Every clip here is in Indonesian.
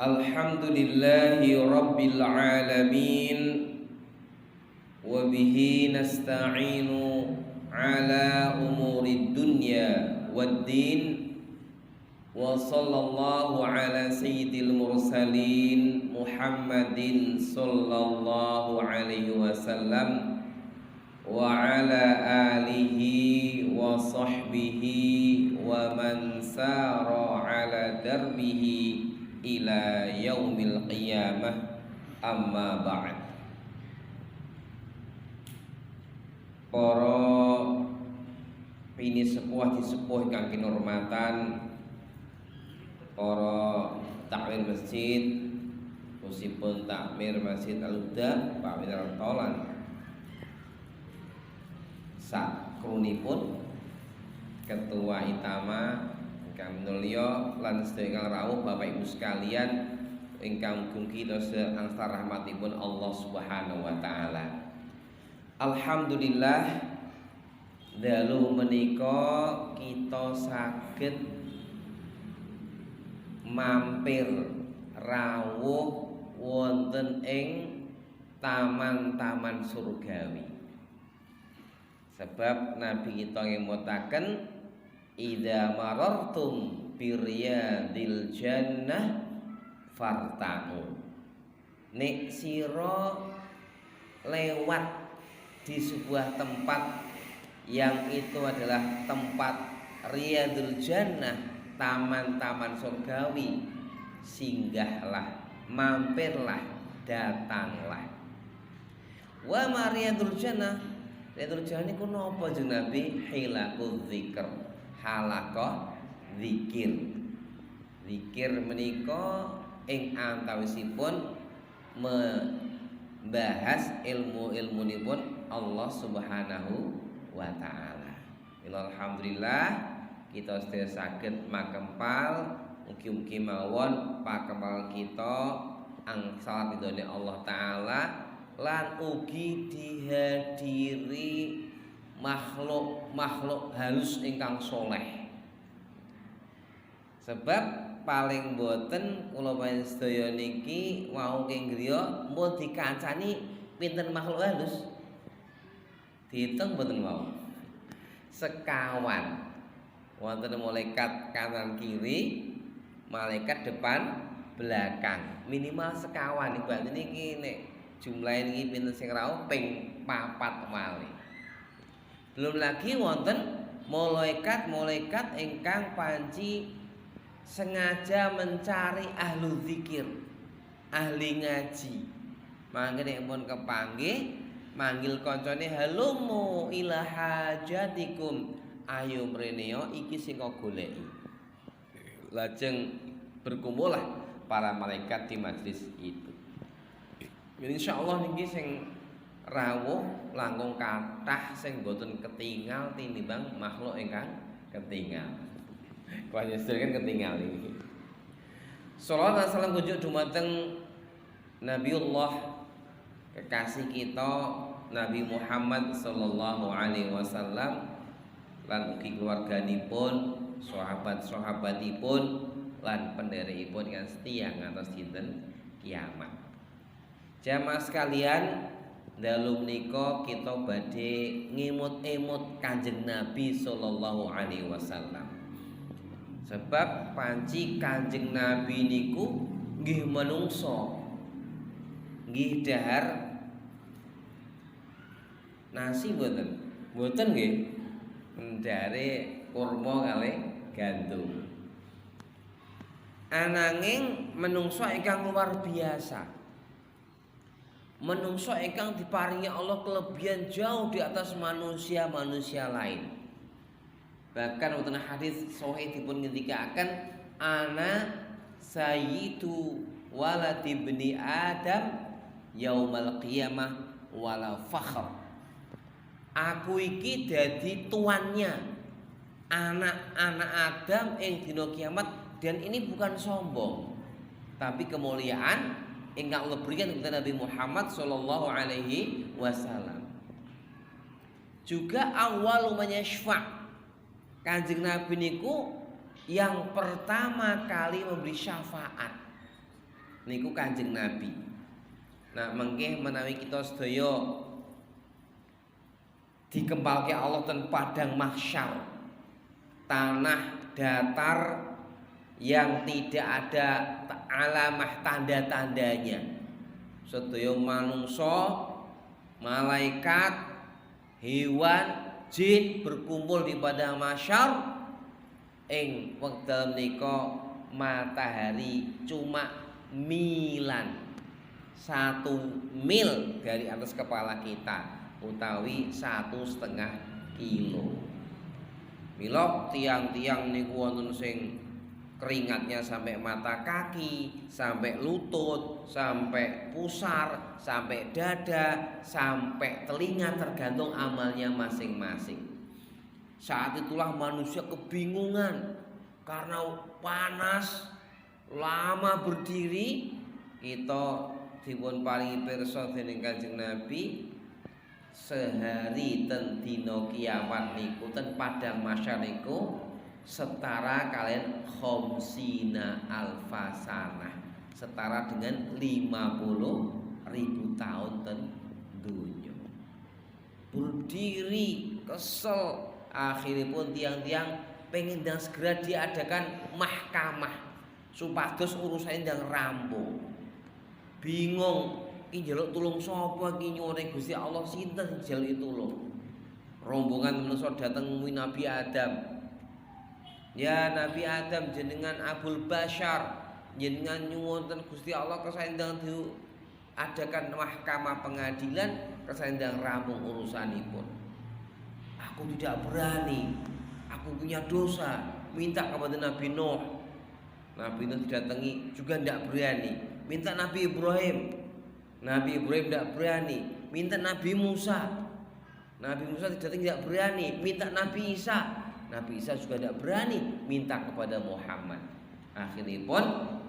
Alhamdulillahi Rabbil Alamin. Wa bihi nasta'inu ala umuri dunya waddin. Wa sallallahu ala sayyidil mursalin Muhammadin sallallahu alaihi wasallam wa ala alihi wa sahbihi wa man sara ala darbihi ila yaumil qiyamah, amma ba'd. Para pini sepuh disepuh kang kinurmatan para takmir masjid, khususipun takmir Masjid Al-Huda Pak Wirantolan sakrunipun Ketua Itama ingkang minulya lan sedaya rawuh Bapak Ibu sekalian ingkang mugi kita angsal rahmatipun Allah Subhanahu wa taala. Alhamdulillah dalu menika kita saged mampir rawuh wonten ing taman-taman surgawi. Sebab Nabi kita ngemutaken idza marartum biryadil jannah farta'u. Nek sira lewat di sebuah tempat yang itu adalah tempat riyadul jannah, taman-taman surgawi, singgahlah, mampirlah, datanglah. Wa mariyadul jannah, riyadul jannah niku napa jeneng Nabi? Hilaqul dzikr, halaqah zikir. Zikir menika ing antawisipun membahas ilmu-ilmunipun Allah Subhanahu wa taala. Alhamdulillah kita sedaya saged makempal, mugi-mugi mawon pakempal kita angsal ridhone Allah taala lan ugi dihadiri makhluk halus ingkang soleh. Sebab paling boten kula panjenengan sedaya niki wau ing griya mun dikancani pinten makhluk halus diitung boten wau. Sekawan. Wonten malaikat kanan kiri, malaikat depan belakang. Minimal sekawan. Ibarat niki nek jumlah niki pinten sing rawuh ping 4 malih. Belum lagi wonten malaikat ingkang panci sengaja mencari ahlu zikir, ahli ngaji. Mangke nek pun kepanggih manggil koncone halumu ila hajatikum, ayo mreneo iki sing goleki. Lajeng berkumpullah para malaikat di majelis itu. Insyaallah niki sing rawuh langkung kathah sing boten ketinggal tinimbang makhluk ingkang ketinggal. Panjenengan ketinggal iki. Shalawat dan salam kunjuk dumateng Nabiullah kekasih kita Nabi Muhammad sallallahu alaihi wasallam lan ugi keluarganipun, sahabat-sahabatipun lan pendherekipun ingkang setia ngantos dinten kiamat. Jamaah sekalian, dalu menika kita badhe ngimut-imut Kanjeng Nabi sallallahu alaihi wasallam. Sebab panci Kanjeng Nabi niku nggih manungsa, nggih dahar nasi mboten. Mboten nggih. Ndare kurma kalih gandum. Ananging menungsa ingkang luar biasa. Menungsa ingkang diparingi Allah kelebihan jauh di atas manusia-manusia lain. Bahkan wonten hadis sahih dipun ngendikaken ana sayyidu walad ibni Adam yaumal qiyamah wala fakhr. Aku iki dadi tuannya anak-anak Adam ing dina kiamat, dan ini bukan sombong tapi kemuliaan ingkang Allah berikan kepada Nabi Muhammad sallallahu alaihi wasallam. Juga awal menyashfa' Kanjeng Nabi niku yang pertama kali memberi syafaat. niku Kanjeng Nabi. Nah, mengke menawi kita sedaya dikempalke Allah ten padang mahsyar, tanah datar yang tidak ada alamah tanda-tandanya. Sedaya manungsa, malaikat, hewan, jin berkumpul di padang mahsyar. Ing wekdal menika matahari cuma milan, 1 mil dari atas kepala kita, utawi 1,5 kilo. Mila tiang-tiang niku wonten sing keringatnya sampai mata kaki, sampai lutut, sampai pusar, sampai dada, sampai telinga, tergantung amalnya masing-masing. Saat itulah manusia kebingungan karena panas, lama berdiri. Kita dipun paringi pirsa dening Kanjeng Nabi, sehari ten dina kiamat niku ten padang mahsyar niku setara kalian khamsina alfasanah, setara dengan 50.000 tahun ten dunya. Berdiri kesel, akhiripun tiang-tiang pengen dan segera diadakan mahkamah supados urusan ndang rampung. Bingung iki njaluk tulung sapa iki nyuwun Gusti Allah, sinten njaluk tulung. Rombongan manusa dateng ngumumi Nabi Adam. Ya Nabi Adam, jenengan Abul Bashar, jenengan nyuwun Gusti Allah kersane ndang diadakan mahkamah pengadilan, kersane ndang rampung urusanipun. Aku tidak berani, aku punya dosa, minta kepada Nabi Nuh. Nabi Nuh didatangi juga tidak berani. Minta Nabi Ibrahim, Nabi Ibrahim tidak berani. Minta Nabi Musa, Nabi Musa tidak berani. Minta Nabi Isa, Nabi Isa juga tidak berani. Minta kepada Muhammad. Akhiripun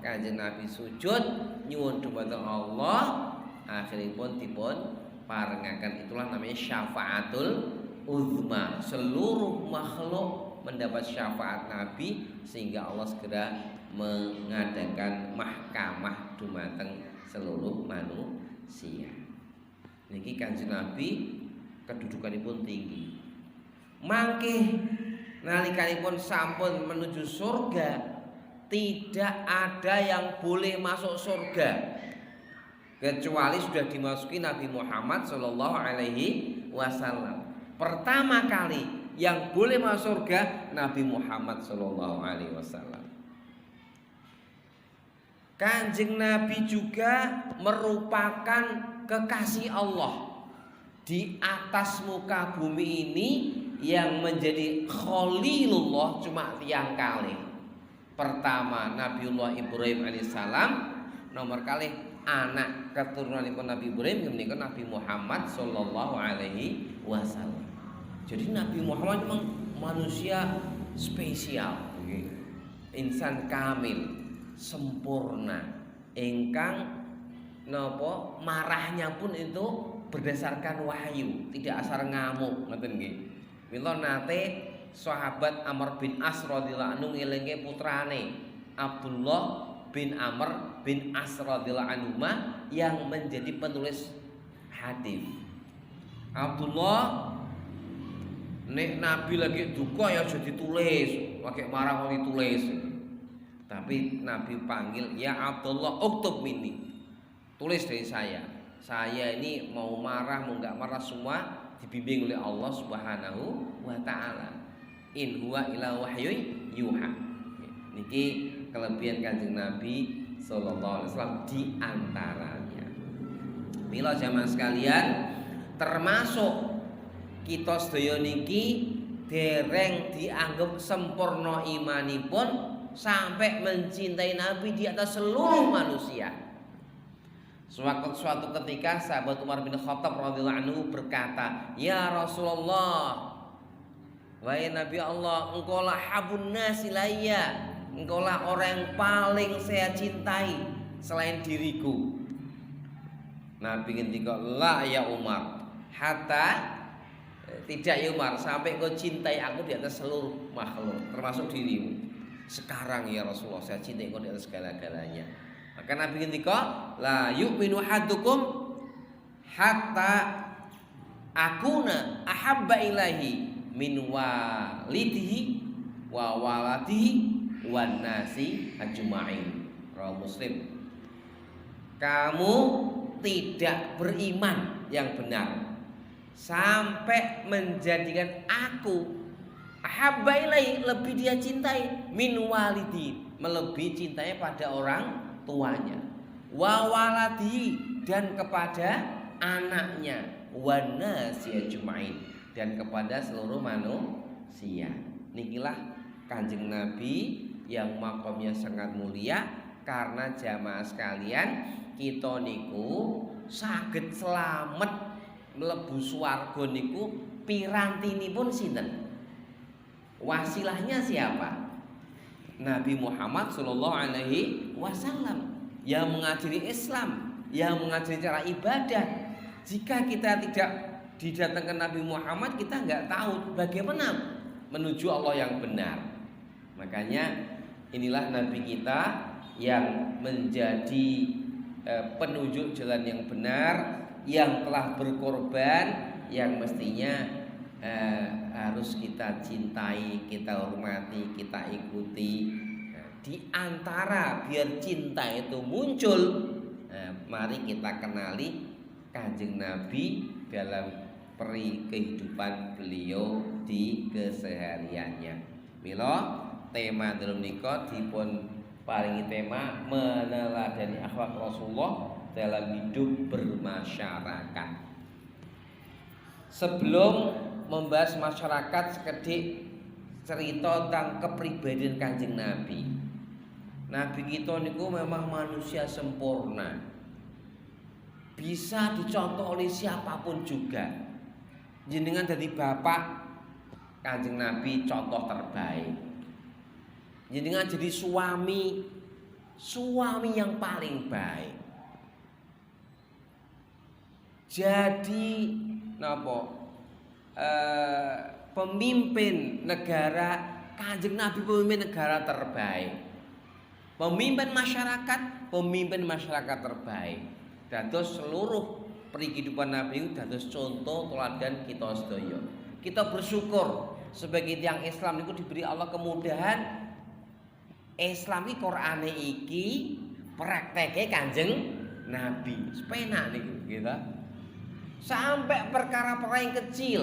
Kanjeng Nabi sujud nyuwun dhumateng Allah. Akhiripun dipun parengaken, itulah namanya syafaatul uzma. Seluruh makhluk mendapat syafaat Nabi sehingga Allah segera mengadakan mahkamah dumateng seluruh manusia. Niki Kanjeng Nabi kedudukanipun tinggi. Mangke nalikanipun sampun menuju surga, tidak ada yang boleh masuk surga kecuali sudah dimasuki Nabi Muhammad sallallahu alaihi wasallam. Pertama kali yang boleh masuk surga Nabi Muhammad sallallahu alaihi wasallam. Kanjeng Nabi juga merupakan kekasih Allah di atas muka bumi ini. Yang menjadi Khalilullah cuma tiang kali. Pertama Nabiullah Ibrahim alaihissalam, nomor kali anak keturunanipun Nabi Ibrahim menika Nabi Muhammad sallallahu alaihi wasallam. Jadi Nabi Muhammad memang manusia spesial, insan kamil, sempurna, ingkang napa marahnya pun itu berdasarkan wahyu, tidak asal ngamuk, ngoten nggih. Mila nate sahabat Amr bin As radhiyallahu anhu ngelinge putrane Abdullah bin Amr bin As radhiyallahu anhu yang menjadi penulis hadis. Abdullah, nek Nabi lagi duka ya aja ditulis, lagi marah kok ditulis. Tapi Nabi panggil, ya Abdullah uktub minni, tulis dari saya. Saya ini mau marah mau nggak marah semua dibimbing oleh Allah Subhanahu wa taala. In huwa illa wahyun yuha. Niki kelebihan Kanjeng Nabi sallallahu alaihi wasallam di antaranya. Mila jamaah sekalian, termasuk kita sedaya niki dereng dianggap sempurna imanipun sampai mencintai Nabi di atas seluruh manusia. Suatu ketika sahabat Umar bin Khattab radhiyallahu anhu berkata, "Ya Rasulullah, wahai Nabi Allah, engkaulah habun nasi layya, engkaulah orang yang paling saya cintai selain diriku." Nabi ngendika, "La ya Umar, hatta tidak ya Umar, sampai engkau cintai aku di atas seluruh makhluk, termasuk dirimu." Sekarang ya Rasulullah, saya cintai engkau di atas segala-galanya. Maka Nabi ngendika, la yu'minu hadukum hatta akuna ahabba ilahi min walidihi wa waladihi wan nasi ajma'in. Rawahu Muslim. Kamu tidak beriman yang benar sampai menjadikan aku ahabba ilahi, lebih dia cintai, min walidi, melebihi cintanya pada orang tuanya, wa waladi, dan kepada anaknya, wan nasi ajma'in, dan kepada seluruh manusia. Nikilah Kanjeng Nabi yang makomnya sangat mulia. Karena jamaah sekalian, kita niku saged selamat mlebu swarga niku pirantinipun sinten? Wasilahnya siapa? Nabi Muhammad sallallahu alaihi wasallam yang mengajari Islam, yang mengajari cara ibadah. Jika kita tidak didatangkan Nabi Muhammad, kita nggak tahu bagaimana menuju Allah yang benar. Makanya inilah Nabi kita yang menjadi penunjuk jalan yang benar, yang telah berkorban, yang mestinya harus kita cintai, kita hormati, kita ikuti. Di antara biar cinta itu muncul, mari kita kenali Kanjeng Nabi dalam peri kehidupan beliau di kesehariannya. Mila tema dalam nikah dipun paringi tema meneladani akhlak Rasulullah dalam hidup bermasyarakat. Sebelum membahas masyarakat, sekedhik cerita tentang kepribadian Kanjeng Nabi. Nabi kita niku memang manusia sempurna, bisa dicontoh oleh siapapun juga. Jenengan dari bapak, Kanjeng Nabi contoh terbaik. Jenengan jadi suami yang paling baik. Jadi pemimpin negara, Kanjeng Nabi pemimpin negara terbaik. Pemimpin masyarakat terbaik. Dados seluruh kehidupan Nabi dados contoh teladan kita sedaya. Kita bersyukur sebagai tiyang Islam niku diberi Allah kemudahan. Islam iki Qur'ane iki prakteke Kanjeng Nabi. Sepenak niku gitu. Sampai perkara-perkara yang kecil.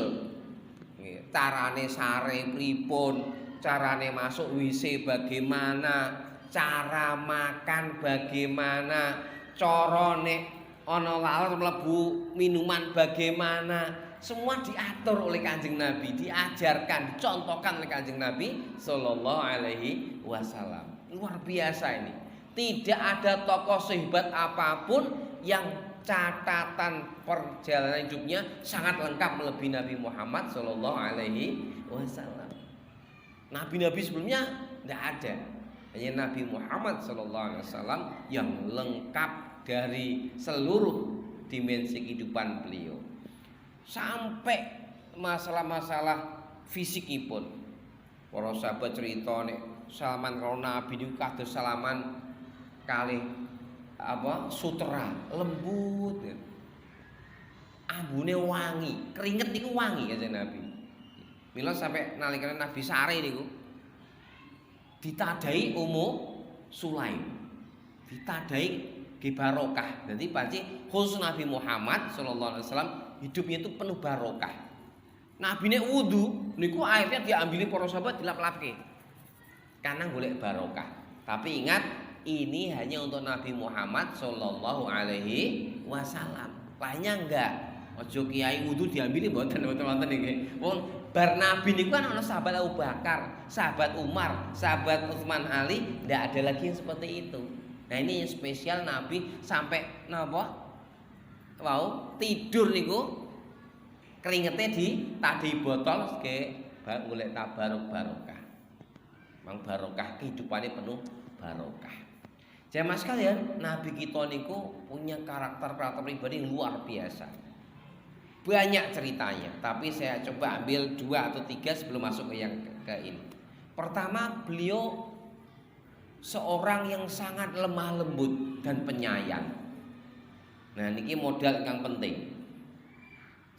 Carane sare pripun, carane masuk WC bagaimana, cara makan bagaimana, carane ana laler mlebu minuman bagaimana, semua diatur oleh Kanjeng Nabi, diajarkan, dicontohkan oleh Kanjeng Nabi sallallahu alaihi wasallam. Luar biasa ini. Tidak ada tokoh sehebat apapun yang catatan perjalanan hidupnya sangat lengkap melebihi Nabi Muhammad sallallahu alaihi wasallam. Nabi-nabi sebelumnya tidak ada. Hanya Nabi Muhammad sallallahu alaihi wasallam yang lengkap dari seluruh dimensi kehidupan beliau. Sampai masalah-masalah fisikipun. Para sahabat cerita nek salaman karo Nabi niku kados salaman kalih sutera lembut. Ambune wangi, keringet niku wangi kanjeng Nabi. Mila sampai nalikane Nabi sare niku ditadai Ummu Sulaim. Ditadai ge barokah. Jadi panci khusus Nabi Muhammad sallallahu alaihi wasallam hidupnya itu penuh barokah. Nabi nek wudu niku airnya diambili para sahabat dilap-lapke. Karena golek barokah. Tapi ingat, ini hanya untuk Nabi Muhammad sallallahu alaihi wasallam. Lainnya enggak. Ojo kiai wudu diambili mboten wonten nggih. Wong bar Nabi niku kan ana sahabat Abu Bakar, sahabat Umar, sahabat Utsman Ali, ndak ada lagi yang seperti itu. Nah ini yang spesial Nabi sampai napa? Wow, tidur niku keringetnya tadi botol ke golek tabaruk barokah. Mang barokah kehidupannya penuh barokah. Jamaah sekalian, Nabi kita niku punya karakter pribadi yang luar biasa. Banyak ceritanya, tapi saya coba ambil 2 atau 3 sebelum masuk ke yang ke ini. Pertama, beliau seorang yang sangat lemah lembut dan penyayang. Nah niki modal yang penting.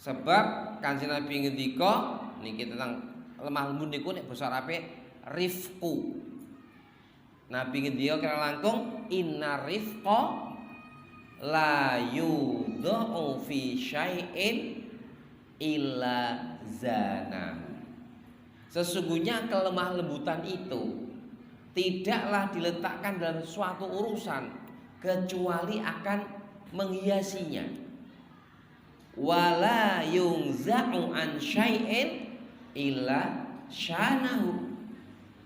Sebab Kanjeng Nabi ngendika niki tentang lemah lembut niku nek basa Arabe rifqu. Nabi ngendika kira langkung inna rifqa la yudha'u fi syai'in illa zana. Sesungguhnya kelemah lembutan itu tidaklah diletakkan dalam suatu urusan kecuali akan menghiasinya. Wala yunza'u an syai'in illa syanahu.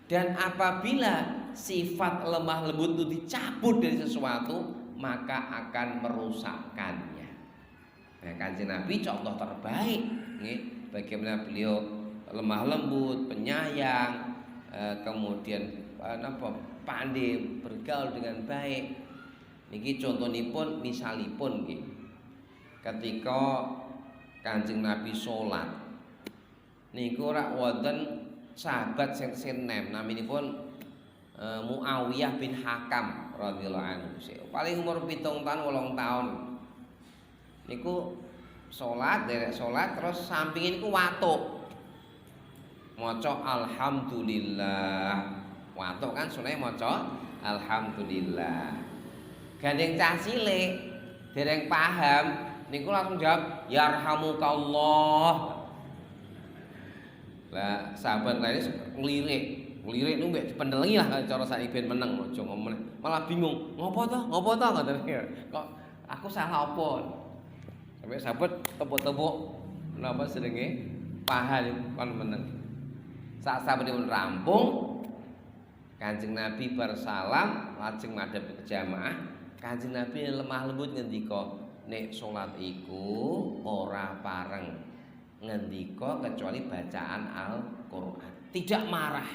Dan apabila sifat lemah lembut itu dicabut dari sesuatu, maka akan merusakkannya. Nah, Kanjeng Nabi contoh terbaik nggih, bagaimana beliau lemah lembut, penyayang, kemudian pandai bergaul dengan baik. Niki contohipun misalipun nggih. Ketika Kanjeng Nabi salat niku rak wonten sahabat sing senem naminipun Muawiyah bin Hakam radhiyallahu anhu. Paling umur 7 tahun 8 tahun. Niku salat, derek salat terus sampinge niku watuk. Maca alhamdulillah. Watuk kan sunai maca alhamdulillah. Gandeng cah cilik dereng paham niku langsung jawab yarhamukallah. Lah sahabat lain ngelirik niku mbek dipendelengi lah cara saiki ben meneng aja ngomong. Malah bingung, ngopo to ngoten. Kok aku salah apa? Sampai sahabat tepuk-tepuk napa sedenge paha kon meneng. Sak sabenipun rampung Kanjeng Nabi bersalam lajeng madhep ke jamaah. Kanjeng Nabi lemah lembut ngendika, nek salat iku ora pareng ngendika kecuali bacaan Al-Qur'an. Tidak marah.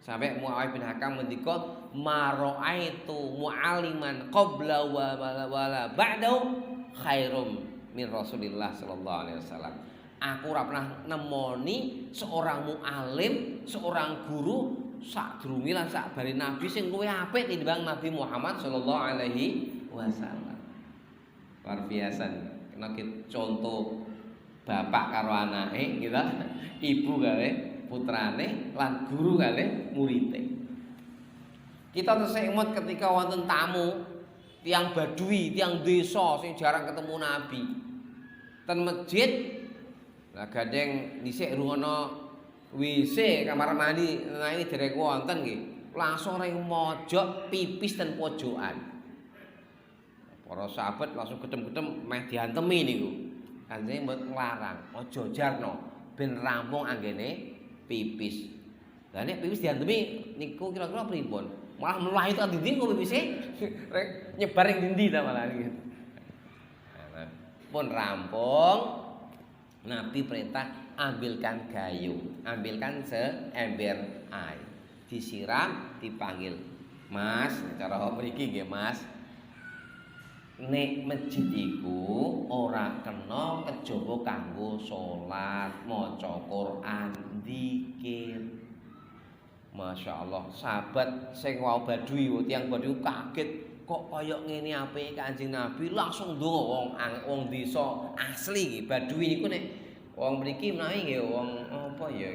Sampai Muawiyah bin Hakam ngendika, "Mara'aitu mu'alliman qabla wala ba'dahu khairum min Rasulillah sallallahu alaihi wasallam." Aku ora pernah nemoni seorang mu'alim, seorang guru sadurunge lan sakbare Nabi sing luwih apik tinimbang Nabi Muhammad sallallahu alaihi wasallam. Luar biasa. Kena contoh bapak karo anake gitu, ibu kare putrane lan guru kare muridé. Kita tesih emut ketika wonten tamu tiang badui, tiang desa sing jarang ketemu Nabi. Ten masjid lah gandeng dhisik rungono WC kamar mandi nah ini derek wonten nggih. Langsung ring mojok pipis ten pojokan. Para sahabat langsung gedem-gedem meh diantemi niku. Kanjeng mboten nglarang, aja jarno ben rampung anggene pipis. Lah nek pipis diantemi niku kira-kira pripun? Malah mlayu tekan dinding kok pipise nyebar ing dindi ta malah niku. Nah, pun rampung Nabi perintah ambilkan gayung, ambilkan seember air, disiram, dipanggil, Mas, cara mriki nggih Mas. Nek masjid iku ora kena kejaba kanggo salat, maca Quran, zikir. Masya Allah, sahabat sing wau badui, tiyang badui kaget kok kaya ngene apike Kanjeng Nabi langsung ndonga wong desa asli iki. Badui niku nek wong mriki menawi nggih wong apa ya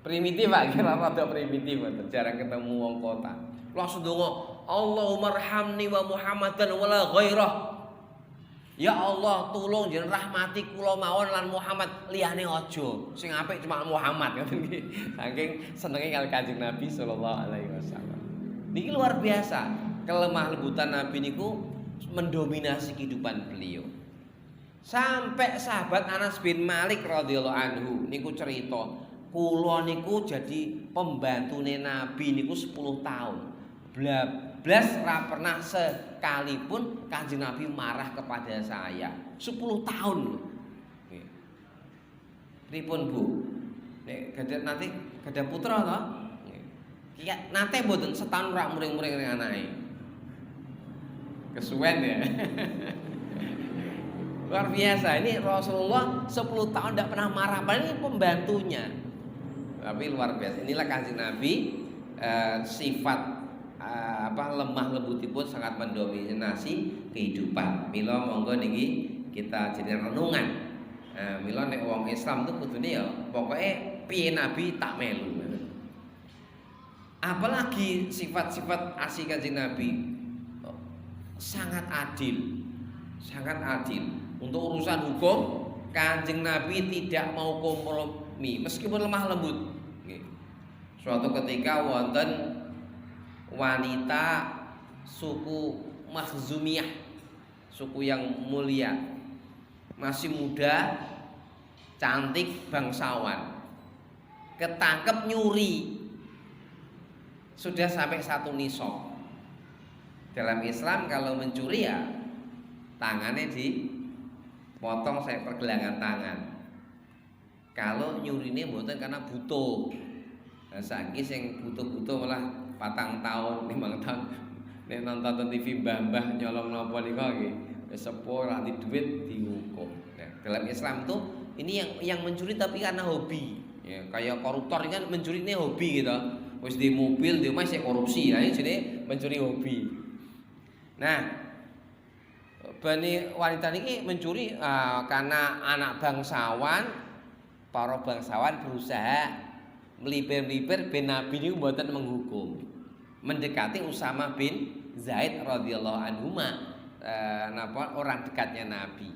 primitif Pak, kira rada primitif, jarang ketemu wong kota. Langsung ndonga, Allahumma arhamni wa Muhammadan wala ghairah. Ya Allah, tulung jeneng rahmati kula mawon lan Muhammad, liyane aja. Sing apik cuma Muhammad ngoten iki. Saking senenge kali Kanjeng Nabi sallallahu alaihi wasallam. Niki luar biasa. Kelemah lembutan Nabi niku mendominasi kehidupan beliau. Sampai sahabat Anas bin Malik radhiyallahu anhu niku cerita, kula niku jadi pembantune Nabi niku 10 tahun. Blas ra pernah sekalipun Kanjeng Nabi marah kepada saya. 10 tahun lho. Nggih. Pripun Bu? Nek nanti gadah putra to? Nggih. Iya, nate mboten setahun rak muring-muring ning anake. Kesuwen ya. Luar biasa, ini Rasulullah 10 tahun tidak pernah marah, padahal ini pembantunya. Tapi luar biasa, inilah Kanjeng Nabi, sifat lemah lembutipun sangat mendominasi kehidupan. Mila monggo niki kita jadi renungan. Mila nek wong Islam tuh kudune ya pokoke piye Nabi tak melu. Apalagi sifat-sifat asli Kanjeng Nabi sangat adil. Sangat adil. Untuk urusan hukum Kanjeng Nabi tidak mau kompromi meskipun lemah lembut. Suatu ketika wonten wanita suku Makhzumiyah, suku yang mulia, masih muda, cantik, bangsawan, ketangkep nyuri, sudah sampai 1 nisab. Dalam Islam kalau mencuri ya tangannya dipotong saya pergelangan tangan. Kalau nyurine mboten karena butuh. Nah, saiki sing butuh-butuh malah 4 tahun, 5 tahun. Nek nonton TV mbah-mbah nyolong napa nika nggih, wis sepuh ra duit dihukum. Nah, dalam Islam tuh ini yang mencuri tapi karena hobi. Ya, kayak koruptor kan mencuri ini hobi gitu. Wis di mobil, di omah sik korupsi, nah ini mencuri hobi. Nah, bani wanita niki mencuri karena anak bangsawan, para bangsawan berusaha melipir-lipir ben Nabi niku mboten menghukum. Mendekati Usama bin Zaid radhiyallahu anhu, orang dekatnya Nabi.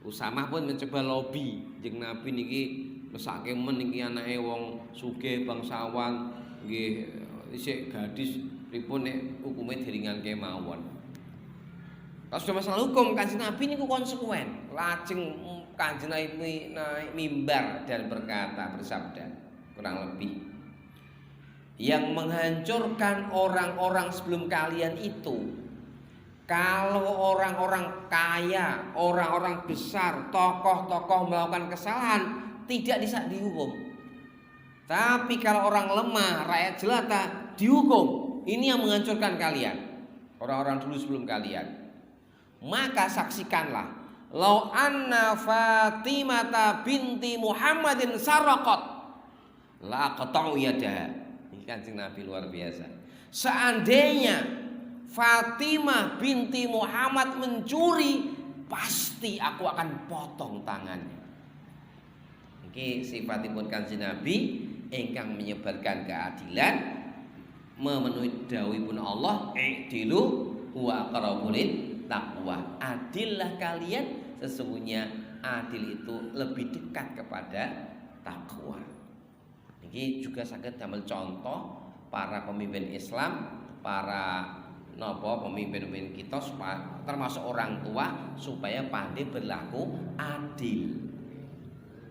Usama pun mencoba lobby jeung Nabi niki mesake men niki anake wong sugih bangsawan nggih isih gadis pripun nek hukume diringanke mawon. Kalau sudah masalah hukum Kanjeng Nabi niku konsekuen. Lajeng Kanjeng Nabi naik mimbar dan berkata, bersabda kurang lebih, yang menghancurkan orang-orang sebelum kalian itu, kalau orang-orang kaya, orang-orang besar, tokoh-tokoh melakukan kesalahan tidak bisa dihukum. Tapi kalau orang lemah, rakyat jelata dihukum. Ini yang menghancurkan kalian, orang-orang dulu sebelum kalian. Maka saksikanlah, lau anna Fatimata binti Muhammadin saraqat la qata'u yadaha. Ini Kanjeng Nabi luar biasa. Seandainya Fatimah binti Muhammad mencuri, pasti aku akan potong tangannya. Iki sifatipun Kanjeng Nabi ingkang menyebarkan keadilan, memenuhi dawuhipun Allah, i'dilu wa aqrabul taqwa. Adillah kalian, sesungguhnya adil itu lebih dekat kepada takwa. Ini juga sangat damel contoh para pemimpin Islam, para pemimpin-pemimpin kita, termasuk orang tua, supaya pandai berlaku adil.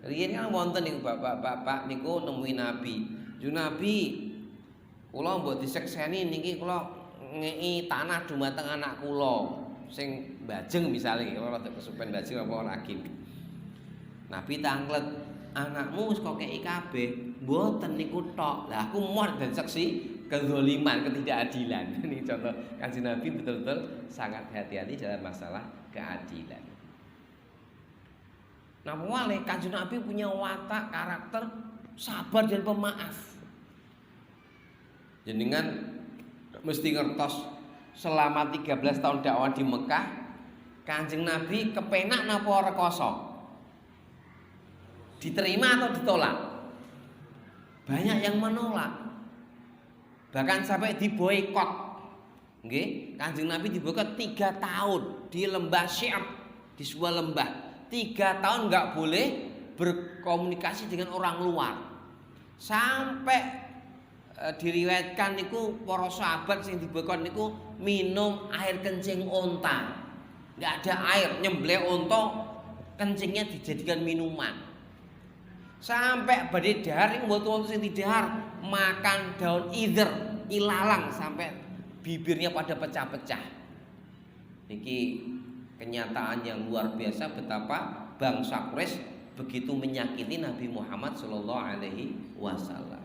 Riyen kan wonten niku bapak-bapak niku nemui Nabi. Yo Nabi, kula mbok disekseni niki kula ngeki tanah dumateng anak kula sing bajeng misale kula rada kesupen bajeng apa lagi. Nabi tanglet, anakmu wis kok kei kabeh, mboten niku tok. Lah aku mohon dan saksi kezaliman, ketidakadilan. Ini contoh Kanjeng Nabi betul-betul sangat hati-hati dalam masalah keadilan. Nah, wale Kanjeng Nabi punya watak, karakter sabar dan pemaaf. Jenengan mesti ngertos selama 13 tahun dakwah di Mekah, Kanjeng Nabi kepenak napa rekoso? Diterima atau ditolak? Banyak yang menolak. Bahkan sampai diboikot. Nggih, Kanjeng Nabi diboikot 3 tahun di lembah Syam, di sebuah lembah. 3 tahun nggak boleh berkomunikasi dengan orang luar. Sampai diriwayatkan niku para sahabat sing diboikot niku minum air kencing onta. Nggak ada air, nyembelih onta, kencingnya dijadikan minuman. Sampai badhe dahar ing wonten sing didahar makan daun idher, ilalang sampai bibirnya pada pecah-pecah. Niki kenyataan yang luar biasa betapa bangsa Quraisy begitu menyakiti Nabi Muhammad sallallahu alaihi wasallam.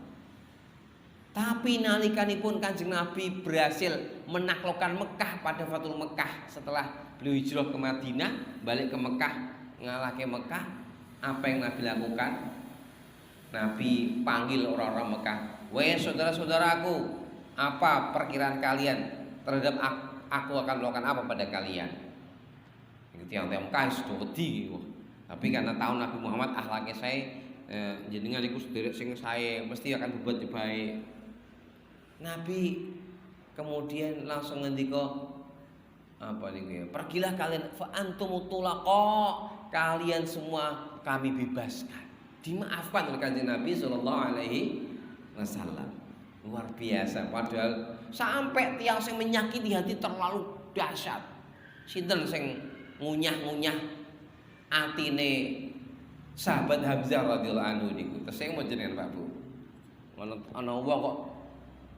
Tapi nalikanipun Kanjeng Nabi berhasil menaklukkan Mekah pada Fathul Mekah, setelah beliau hijrah ke Madinah, balik ke Mekah, ngalahke Mekah, apa yang Nabi lakukan? Nabi panggil orang-orang Mekah, "Wahai saudara-saudaraku, Apa perkiraan kalian terhadap aku akan melakukan apa pada kalian? Tiang-tiang Mekah sudah wedi. Tapi karena tahu Nabi Muhammad akhlaknya saya, jenengan iku sederek sing saya mesti akan berbuat baik. Nabi kemudian langsung ngendika apa niku ya? Pergilah kalian fa antum tulaqa, kalian semua kami bebaskan. Dimaafkan oleh Kanjeng Nabi sallallahu alaihi wasallam. Luar biasa, padahal sampai tiang sing menyakiti hati terlalu dahsyat. Sinten sing ngunyah-ngunyah atine sahabat Hamzah radhiyallahu anhu niku. Terus sing jenengan Pak Bu. Ana wong kok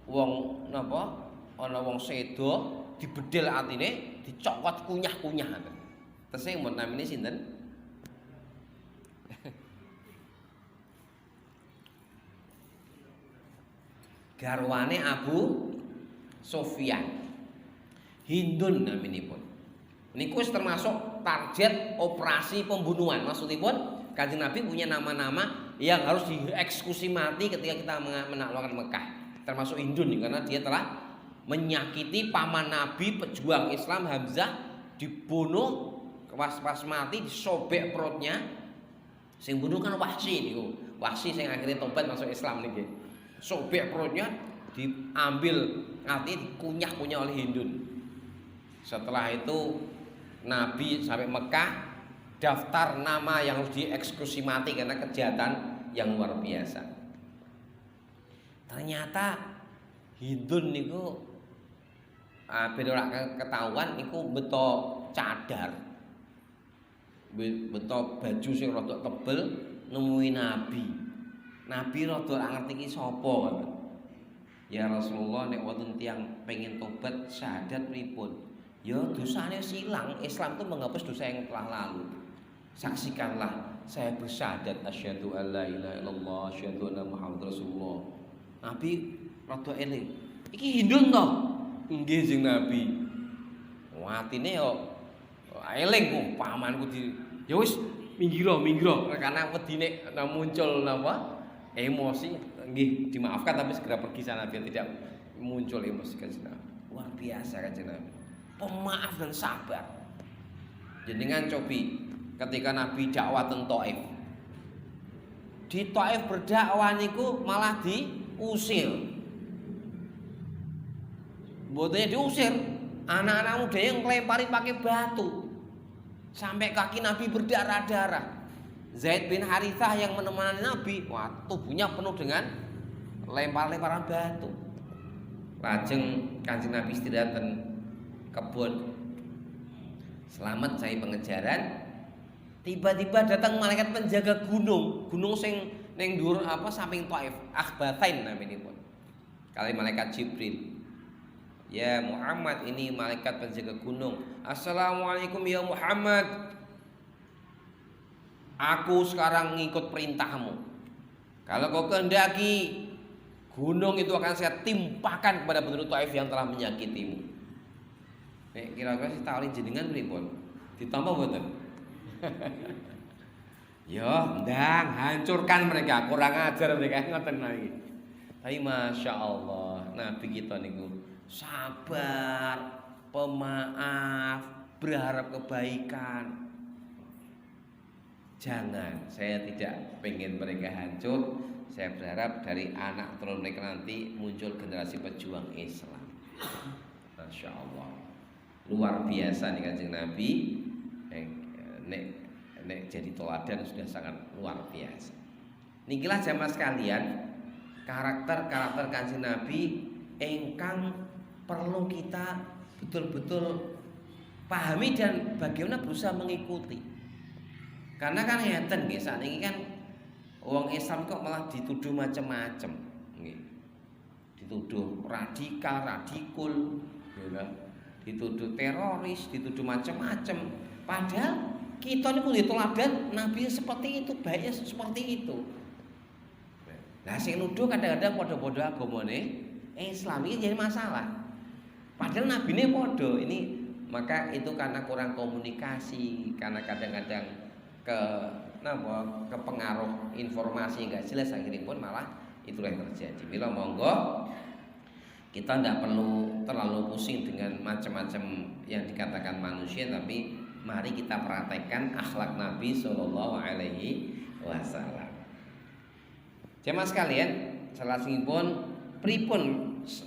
wong napa? Ana wong sedo dibedel atine, dicokot kunyah-kunyah. Terus sing mun namine sinten? Garwane Abu Sufyan. Hindun naminipun. Niku termasuk target operasi pembunuhan. Maksudipun Kanjeng Nabi punya nama-nama yang harus dieksekusi mati ketika kita menaklukkan Mekah. Termasuk Hindun karena dia telah menyakiti paman Nabi pejuang Islam Hamzah, dibunuh pas mati disobek perutnya. Sing bunuh kan Wahsy niku. Wahsy sing akhirnya tobat masuk Islam niki. Sobek perutnya diambil hati dikunyah-kunyah oleh Hindun. Setelah itu Nabi sampai Mekah, daftar nama yang harus dieksekusi mati karena kejahatan yang luar biasa. Ternyata Hindun niku ben ora ketahuan niku beto cadar. Beto baju sing rada tebel nemui Nabi. Nabi rada ora ngerti iki sapa kan. Ya Rasulullah nek wonten tiyang pengen tobat syahadat pripun? Ya dosanya silang. Islam itu menghapus dosa yang telah lalu. Saksikanlah saya bersyahadat asyhadu alla ilaha illallah asyhadu anna muhammadar rasulullah. Nabi rada eling. Iki Hindun to? Nggih Jeng Nabi. Watine yo eling kok pamanku di. Ya wis minggiro karena wedine muncul napa? Emosi. Nggih dimaafkan tapi segera pergi sana biar tidak muncul emosi Kanjeng Nabi. Luar biasa Kanjeng Nabi. Pemaaf dan sabar. Jenengan cobi ketika Nabi dakwah teng Thaif. Di Thaif berdakwah niku malah diusir. Mboten diusir, anak-anak muda yang ngelempari pakai batu. Sampai kaki Nabi berdarah-darah. Zaid bin Harithah yang menemani Nabi, wah tubuhnya penuh dengan lempar-lemparan batu. Lajeng Kanjeng Nabi istirahat kebun. Selamat saya pengejaran. Tiba-tiba datang malaikat penjaga gunung sing ning dhuwur apa samping Thaif, Akhbathain naminipun. Kali malaikat Jibril. Ya Muhammad, ini malaikat penjaga gunung. Assalamualaikum ya Muhammad. Aku sekarang ngikut perintahmu. Kalau kau kehendaki, gunung itu akan saya timpakan kepada penduduk Thaif yang telah menyakitimu. Kira-kira si tawari jenengan pripun? Ditampa mboten? Ya, ndang hancurkan mereka, kurang ajar mereka ngoten lagi. Tapi masya Allah, Nabi kita niku sabar, pemaaf, berharap kebaikan. Jangan, saya tidak pengen mereka hancur. Saya berharap dari anak turun mereka nanti muncul generasi pejuang Islam. Masya Allah, luar biasa nih Kanjeng Nabi. Nek jadi teladan sudah sangat luar biasa. Nikilah jamaah sekalian, karakter Kanjeng Nabi engkang perlu kita betul-betul pahami dan bagaimana berusaha mengikuti. Karena kan ngeten nggih, saat ini kan wong Islam kok malah dituduh macam-macam nggih. Dituduh radikul, ya, dituduh teroris, dituduh macam-macam. Padahal kita ini punya teladan Nabi seperti itu, baiknya seperti itu. Nah, sing nuduh kadang-kadang podo-podo agamane Islam ini jadi masalah. Padahal Nabi ini podo ini, maka itu karena kurang komunikasi, karena kadang-kadang kepengaruh informasi enggak jelas, akhirnya pun malah itulah yang terjadi. Mila monggo Kita tidak perlu terlalu pusing dengan macam-macam yang dikatakan manusia, tapi mari kita praktekkan akhlak Nabi Shallallahu Alaihi Wasallam. Jemaah sekalian, salajengipun pripun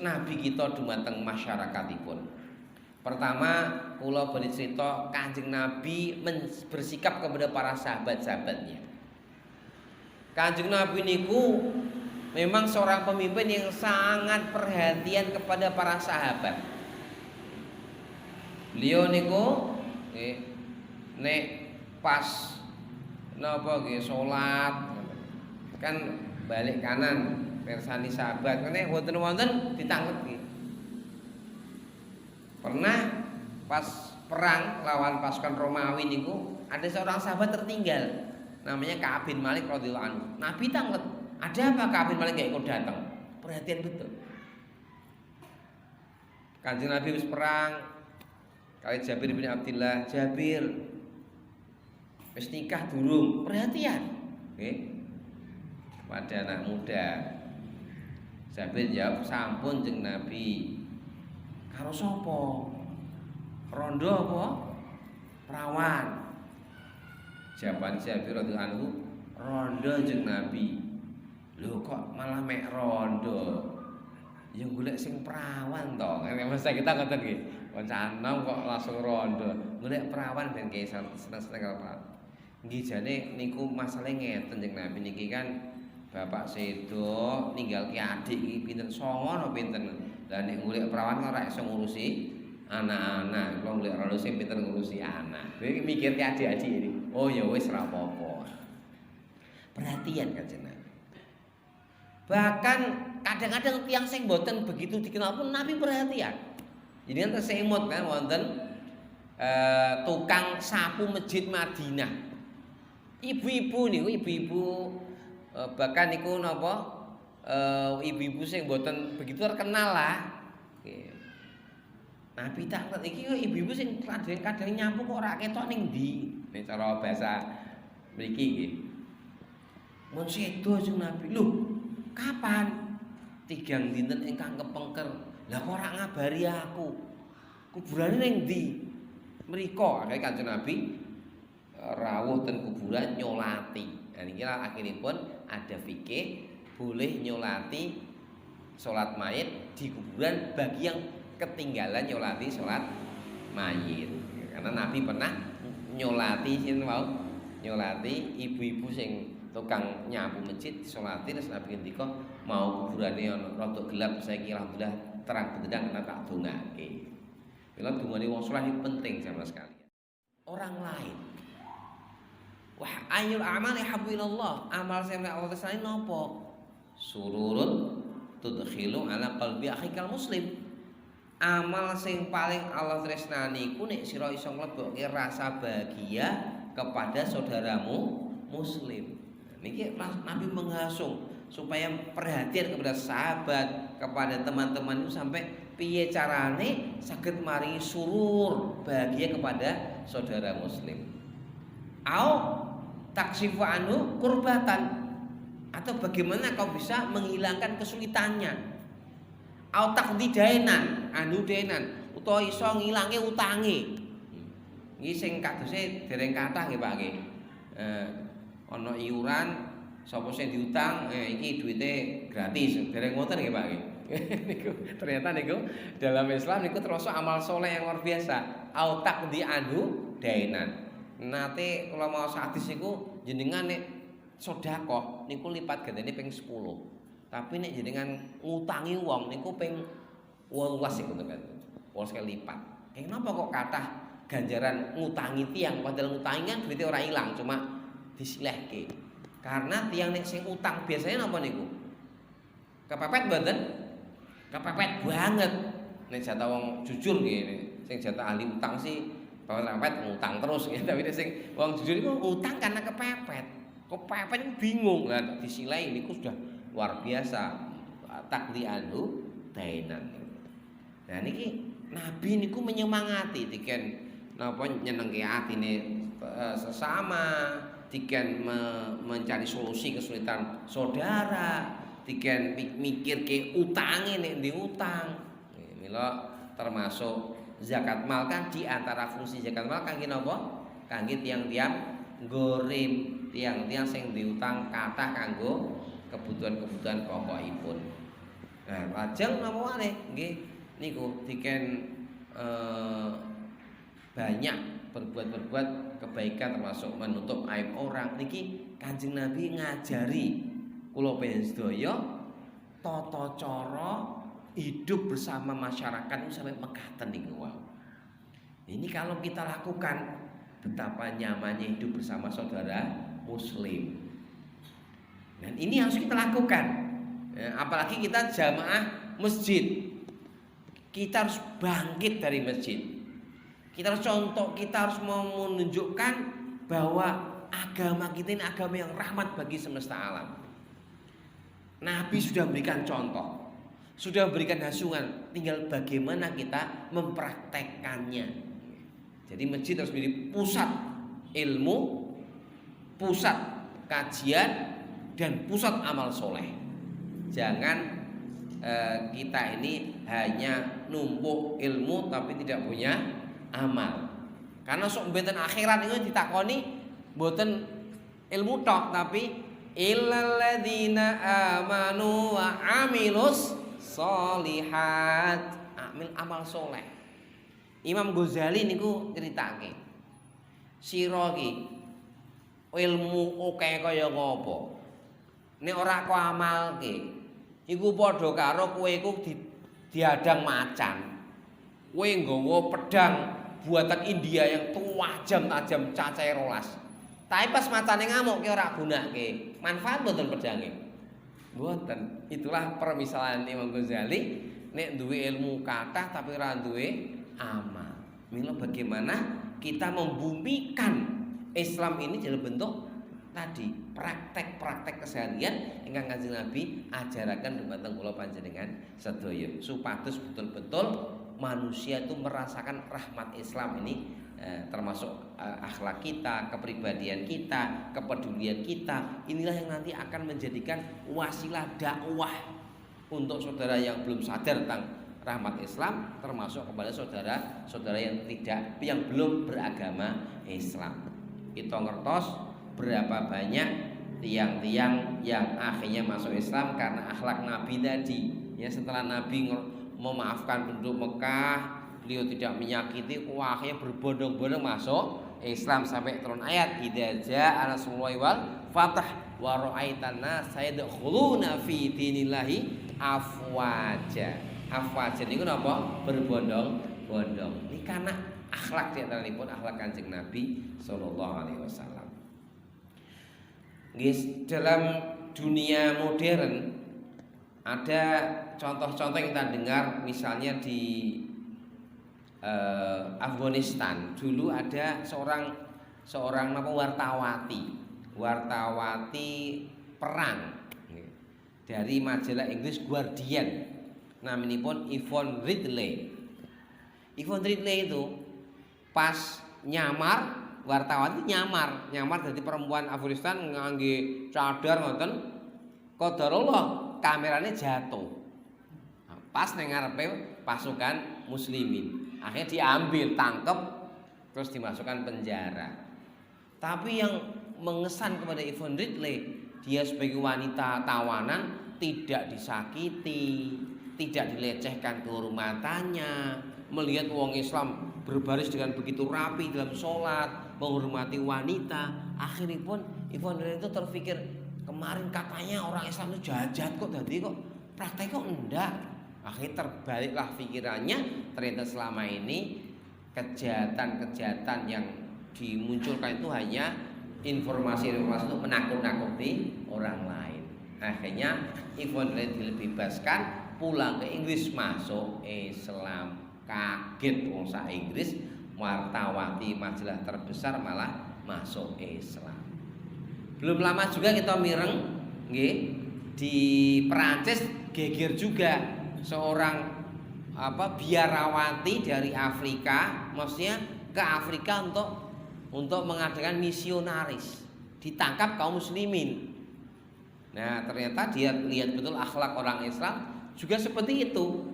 Nabi kita dumateng masyarakatipun. Pertama, kula badhe crita Kanjeng Nabi bersikap kepada para sahabat-sahabatnya. Kanjeng Nabi niku memang seorang pemimpin yang sangat perhatian kepada para sahabat. Beliau niku nek pas napa nggih salat kan balik kanan persani sahabat nek wonten-wonten ditanglet. Pernah pas perang lawan pasukan Romawi niku ada seorang sahabat tertinggal namanya Ka'ab bin Malik radhiyallahu anhu. Nabi tanglet. Ada apa Ka'ab bin Malik gak ikut datang? Perhatian betul. Kanjeng Nabi habis perang kali Jabir bin Abdillah, Jabir wis nikah durung? Perhatian. Nggih. Pada anak muda. Jabir jawab, sampun jeung Nabi. Karo sapa? Rondo apa? Perawan. Jawaban Jabir radhiyallahu anhu, rondo jeung Nabi. Lho kok malah mek rondo? Ya golek sing perawan to. Masa kita ngoten nggih. Wong canom kok langsung rondo. Golek perawan ben nggih seneng-seneng karo perawan. Nggih jane niku masalahe ngeten jeung Nabi niki kan bapak sedo ninggal ki adik iki pinten 9 napa pinten. Lah nek golek perawan ora iso ngurusi anak-anak. Kalau golek rondo sing pinten ngurusi anak. Kowe mikir ki adik-adik iki. Oh ya wis ora apa-apa. Perhatian Kanjeng Nabi. Bahkan kadang-kadang tiang sing boten begitu dikenal pun Nabi perhatian. Jadi kan tersemut kan wonten tukang sapu masjid Madinah. Ibu-ibu niku ibu-ibu bahkan niku napa ibu-ibu sing boten begitu terkenal lah. Nabi tak iki ibu-ibu sing kadang nyapu kok ora ketok ning ndi. Nek cara bahasa mriki nggih. Mun sedo sing Nabi. Lho, kapan? 3 dinten ingkang kepengker. Lah kok ora ngabari aku? Kuburane ning ndi? Mriko akhire Kanjeng Nabi rawuh ten kuburan nyolati. Nah niki akhiripun ada fikih boleh nyolati salat mayit di kuburan bagi yang ketinggalan nyolati salat mayit. Karena Nabi pernah nyolati sinten wau? Nyolati ibu-ibu sing tukang nyapu masjid disolati terus Nabi ngendika mau kuburane ana rada gelap saiki alhamdulillah terang benderang ana tak dongake. Mila dungane wong saleh penting sama sekali. Orang lain. Wah, ayyul a'mali habbu ilallah. Amal sing Allah seneng napa? Sururun tudkhilu ala qalbi akhikal muslim. Amal sing paling Allah tresnani iku nek sira iso nglebokke rasa bahagia kepada saudaramu muslim. Niki Nabi menghasung supaya perhatian kepada sahabat, kepada teman-teman itu sampai piye carane saged maringi surur bahagia kepada saudara muslim. Au taksifu anhu kurbatan, atau bagaimana kau bisa menghilangkan kesulitannya. Au takdidainan, anu dainan, utawa iso ngilange utange. Iki sing kadose dereng kathah nggih Pak nggih. Ana iuran sapa sing diutang iki duwite gratis dereng ngoten nggih Pak nggih. Niku ternyata niku dalam Islam niku termasuk amal soleh yang luar biasa. Au taqdi anhu dainan. Nate kula mau hadis niku jenengan nek sedekah niku lipat gandane ping 10. Tapi nek jenengan ngutangi wong niku ping 18 niku kan. 18 lipat. Kenapa kok kathah ganjaran ngutangi tiang padahal ngutangi kan duwite ora ilang cuma disilehke. Karena tiang nek sing utang biasanya napa niku? Kepepet mboten? Kepepet banget. Nek jatah wong jujur nggih, sing jatah ahli utang sih kepepet ngutang terus nggih. Tapi nek sing wong jujur iku utang karena kepepet. Kepepet bingung lah disilehi niku sudah luar biasa. Takdi anu dainan. Nah niki Nabi niku menyemangati diken napa nyenengke atine sesama, diken mencari solusi kesulitan saudara, diken mikir ke utange nek ndi utang. Mila termasuk zakat mal kan di antara fungsi zakat mal kangge napa? Kangge tiang-tiang gorim, tiang-tiang sing diutang kathah kanggo kebutuhan-kebutuhan pokokipun. Nah, lajeng napa maneh nggih niku diken banyak berbuat kebaikan termasuk menutup aib orang. Niki Kanjeng Nabi ngajari kula panjenengan sedaya tata cara hidup bersama masyarakat itu sampai mekaten niku wae. Ini kalau kita lakukan betapa nyamannya hidup bersama saudara muslim. Dan ini harus kita lakukan. Ya, apalagi kita jamaah masjid. Kita harus bangkit dari masjid. Kita harus contoh, kita harus menunjukkan bahwa agama kita ini agama yang rahmat bagi semesta alam. Nabi sudah memberikan contoh, sudah memberikan hasungan, tinggal bagaimana kita mempraktekkannya. Jadi masjid harus menjadi pusat ilmu, pusat kajian, dan pusat amal soleh. Jangan kita ini hanya numpuk ilmu tapi tidak punya amal. Karena sok mboten akhirat itu ditakoni mboten ilmu tok tapi illal ladzina amanu wa amilus sholihat, amal soleh. Imam Ghazali niku critake sira iki ilmu akeh kaya ngapa nek ora kok amalke iku padha karo kowe iku diadang macan. Kowe nggawa pedang buatan India yang tajam cacahe 12. Tapi pas macane ngamuk ki ora gunake. Manfaat mboten pedange. Mboten. Itulah permisalan Imam Ghazali, nek duwe ilmu kathah tapi ora duwe amal. Mila bagaimana kita membumikan Islam ini dalam bentuk tadi praktek-praktek keseharian ingkang Kanjeng Nabi ajaraken dumateng kula panjenengan sedaya supados betul-betul manusia itu merasakan rahmat Islam ini termasuk akhlak kita, kepribadian kita, kepedulian kita. Inilah yang nanti akan menjadikan wasilah dakwah untuk saudara yang belum sadar tentang rahmat Islam, termasuk kepada saudara-saudara yang belum beragama Islam. Kita ngertos berapa banyak tiang-tiang yang akhirnya masuk Islam karena akhlak Nabi tadi. Ya, setelah Nabi memaafkan penduduk Mekah, beliau tidak menyakiti, akhirnya berbondong-bondong masuk Islam sampai turun ayat idza jaa nasrullahi wal fath wa ra'aitan nas yadkhuluna fi dinillahi afwaja. Afwaja niku napa? Berbondong-bondong. Ini karena akhlak di antaranya pun akhlak Kanjeng Nabi sallallahu alaihi wasallam. Dalam dunia modern ada contoh-contoh yang kita dengar, misalnya di Afghanistan dulu ada seorang wartawati perang dari majalah Inggris Guardian, namanya pun Yvonne Ridley. Yvonne Ridley itu pas nyamar wartawan itu nyamar jadi perempuan Afghanistan ngangge cadar ngoten, qadarullah kameranya jatuh pas nang ngarepe pasukan muslimin, akhirnya diambil, tangkep, terus dimasukkan penjara. Tapi yang mengesan kepada Yvonne Ridley, dia sebagai wanita tawanan tidak disakiti, tidak dilecehkan kehormatannya, melihat wong Islam berbaris dengan begitu rapi dalam sholat, menghormati wanita. Akhirnya pun Yvonne Ridley itu terpikir, kemarin katanya orang Islam itu jahat kok, tadi kok praktek kok enggak. Akhirnya terbaliklah pikirannya, ternyata selama ini kejahatan-kejahatan yang dimunculkan itu hanya informasi-informasi itu menakut-nakuti orang lain. Akhirnya Yvonne Ridley dibebaskan, pulang ke Inggris, masuk Islam. Kaget wong sak Inggris, wartawati majalah terbesar malah masuk Islam. Belum lama juga kita mireng nggih, di Perancis geger juga seorang biarawati dari Afrika, maksudnya ke Afrika untuk mengadakan misionaris. Ditangkap kaum muslimin. Nah, ternyata dia lihat betul akhlak orang Islam juga seperti itu.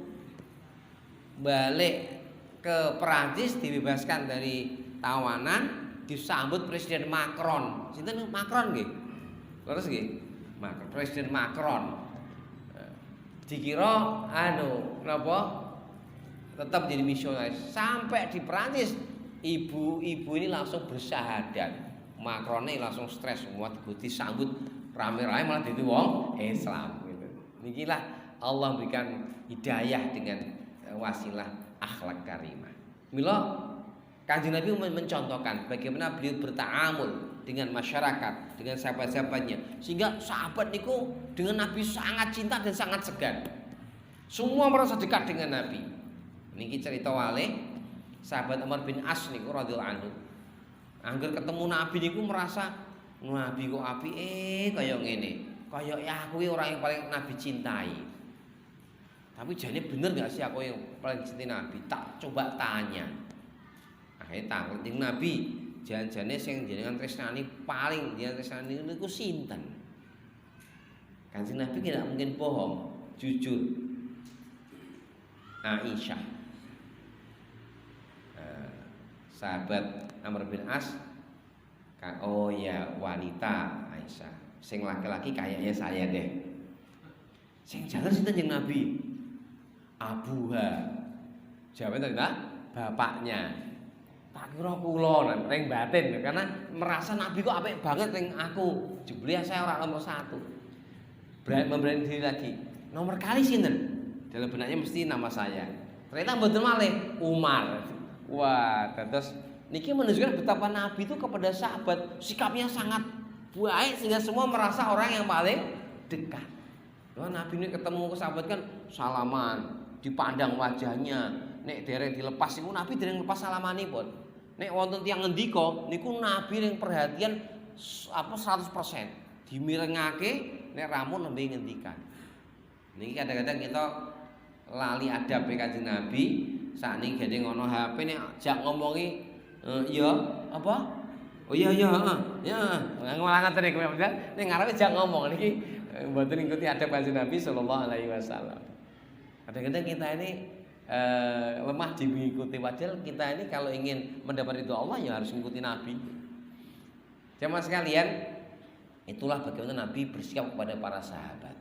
Balik ke Perancis dibebaskan dari tawanan, disambut Presiden Macron. Sinten Macron nggih? Terus nggih. Presiden Macron. Dikira napa? Tetap jadi misionaris. Sampai di Perancis ibu-ibu ini langsung bersyahadat. Macron ini langsung stres semua disambut rame-rame malah jadi wong Islam gitu. Nikilah Allah berikan hidayah dengan wasilah akhlak karimah. Mila Kanjeng Nabi mencontohkan bagaimana beliau bertaamul dengan masyarakat, dengan sahabat-sahabatnya, sehingga sahabat niku dengan Nabi sangat cinta dan sangat segan. Semua merasa dekat dengan Nabi. Niki cerita wale sahabat Umar bin As niku radhiyallahu anhu. Angger ketemu Nabi niku merasa Nabi kok apike kaya ngene. Kaya aku orang yang paling Nabi cintai. Tapi jane bener gak sih aku yang paling cintai Nabi? Tak coba tanya. Akhirnya takut jeung Nabi, jan-jane sing jenengan tresnani paling jenengan tresnani niku sinten? Kanjeng Nabi tidak mungkin bohong, jujur. Aisyah. Sahabat Amr bin As, oh ya wanita Aisyah. Sing laki-laki kayaknya saya deh. Sing jalan sinten jeung Nabi? Abuha. Jawabnya tadi bapaknya. Tak kira kula ning batin karena merasa Nabi kok apik banget ning aku. Jebule saya orang nomor 1. Memberani diri lagi. Nomor kali sinten? Dalam benaknya mesti nama saya. Ternyata mboten malih Umar. Wah, terus niki menunjukkan betapa Nabi itu kepada sahabat sikapnya sangat baik sehingga semua merasa orang yang paling dekat. Wah, Nabi ini ketemu ke sahabat kan salaman, dipandang wajahnya. Nek dereng dilepas niku Nabi dereng lepas salamanipun. Nek wonten tiyang ngendika niku Nabi ning perhatian 100%. Dimirengake nek ramun nembe ngendikan. Niki kadang-kadang kita lali adab Kanjeng Nabi. Sakniki gede ngono HP nek jak ngomongi ya apa? Oh iya ya, malah ngaten niku nek ngarepe jak ngomong niki mboten ngikuti adab Kanjeng Nabi sallallahu alaihi wasallam. Kadang-kadang kita ini lemah diikuti, padahal kita ini kalau ingin mendapat ridho Allah ya harus mengikuti Nabi. Jemaah sekalian, itulah bagaimana Nabi bersikap kepada para sahabat.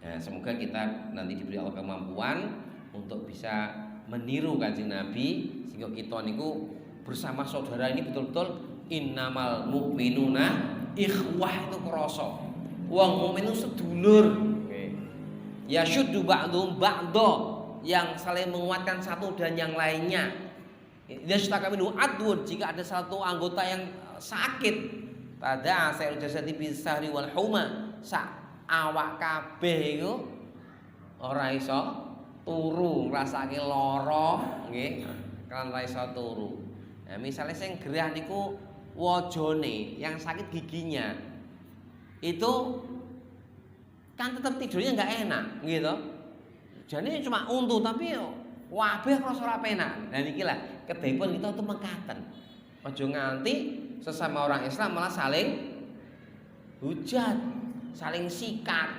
Nah, semoga kita nanti diberi Allah kemampuan untuk bisa meniru Kanjeng Nabi sehingga kita niku bersama saudara ini betul-betul innamal mu'minuna ikhwah itu krasa. Wong mukmin itu sedulur. Ya syuddu ba'dhum ba'dha, yang saling menguatkan satu dan yang lainnya. Idza minhu adwun, jika ada satu anggota yang sakit, tada sayul jasadi bisahri wal huma, sak awak kabeh iku ora iso turu, ngrasake lara nggih, kan ora iso turu. Nah, misalnya sing gerah niku wajane, yang sakit giginya. Itu kan tetap tidurnya nggak enak, gitu. Jadi cuma untu tapi wabeh krasa ora penak. Nah niki lah kedahipun kita tuh mekaten. Aja nganti sesama orang Islam malah saling hujat, saling sikat,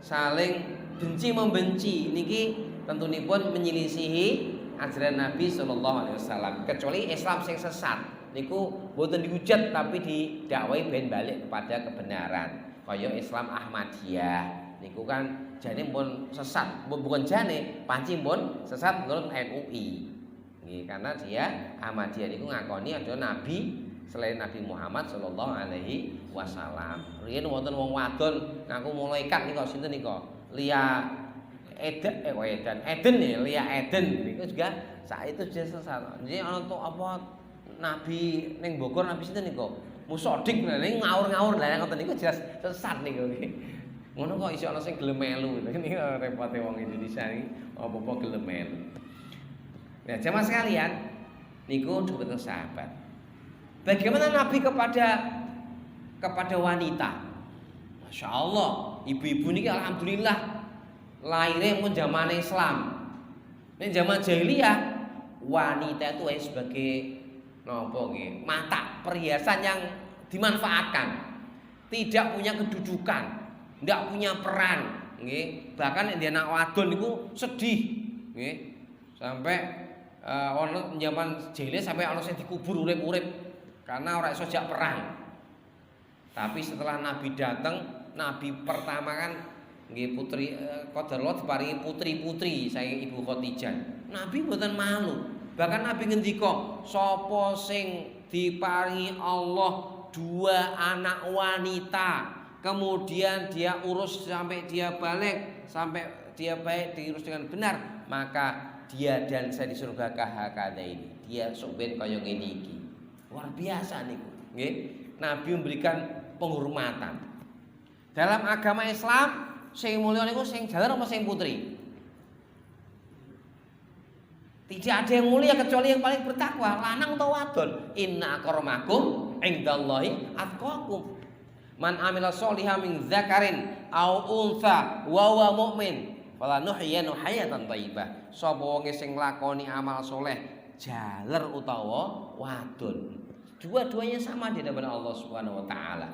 saling benci membenci. Niki tentunipun menyelisihi ajaran Nabi sallallahu alaihi wasallam. Kecuali Islam sing sesat niku boten dihujat tapi didakwai ben balik kepada kebenaran. Kaya Islam Ahmadiyah niku kan jane pun sesat, bukan jane panci pun sesat menurut MUI. Nggih, karena dia Ahmadiyah niku ngakoni ada nabi selain Nabi Muhammad sallallahu alaihi wasallam. Riyen wonten wong wadon ngaku malaikat nika sinten nika? Lia Eden ya, Lia Eden niku juga saat itu dia sesat. Jadi ana apa nabi ning Bogor nabi sinten nika? Musodik ning ngawur-ngawur lah ngoten niku jelas sesat niku. Ngono kok iso ana sing gelem melu. Niki repote wong Indonesia iki apa-apa gelem melu. Ya, jemaah sekalian, niku betul sahabat. Bagaimana Nabi kepada wanita? Masya Allah, ibu-ibu niki alhamdulillah lahirnya pun zaman Islam. Ning zaman jahiliyah wanita itu sebagai nopo nggih, mata perhiasan yang dimanfaatkan, tidak punya kedudukan. ndak punya peran, nggih. Bahkan dia anak wadon niku sedih, nggih. Sampai ono zaman jele sampai ono sing dikubur urip-urip karena ora iso jak perang. Tapi setelah Nabi datang, Nabi pertama kan nggih putri qadarullah diparingi putri-putri saking Ibu Khadijah. Nabi mboten malu. Bahkan Nabi ngendika, sapa sing diparingi Allah 2 anak wanita, kemudian dia urus sampai dia balik, sampai dia baik diurus dengan benar, maka dia dan saya di surga kahakada ini. Dia sok ben kaya ngene iki. Luar biasa niku, nggih. Nabi memberikan penghormatan. Dalam agama Islam sing mulya niku sing jaler apa sing putri? Tidak ada yang mulia kecuali yang paling bertakwa, lanang atau wadon. Inna akramakum indallahi atqakum. Man amila sholihan min dzakarin au untha wa huwa mu'min falanuhyiyanu hayatan thayyibah. Sapa wong sing nglakoni amal soleh jaler utawa wadon, dua-duanya sama di hadapan Allah Subhanahu wa taala.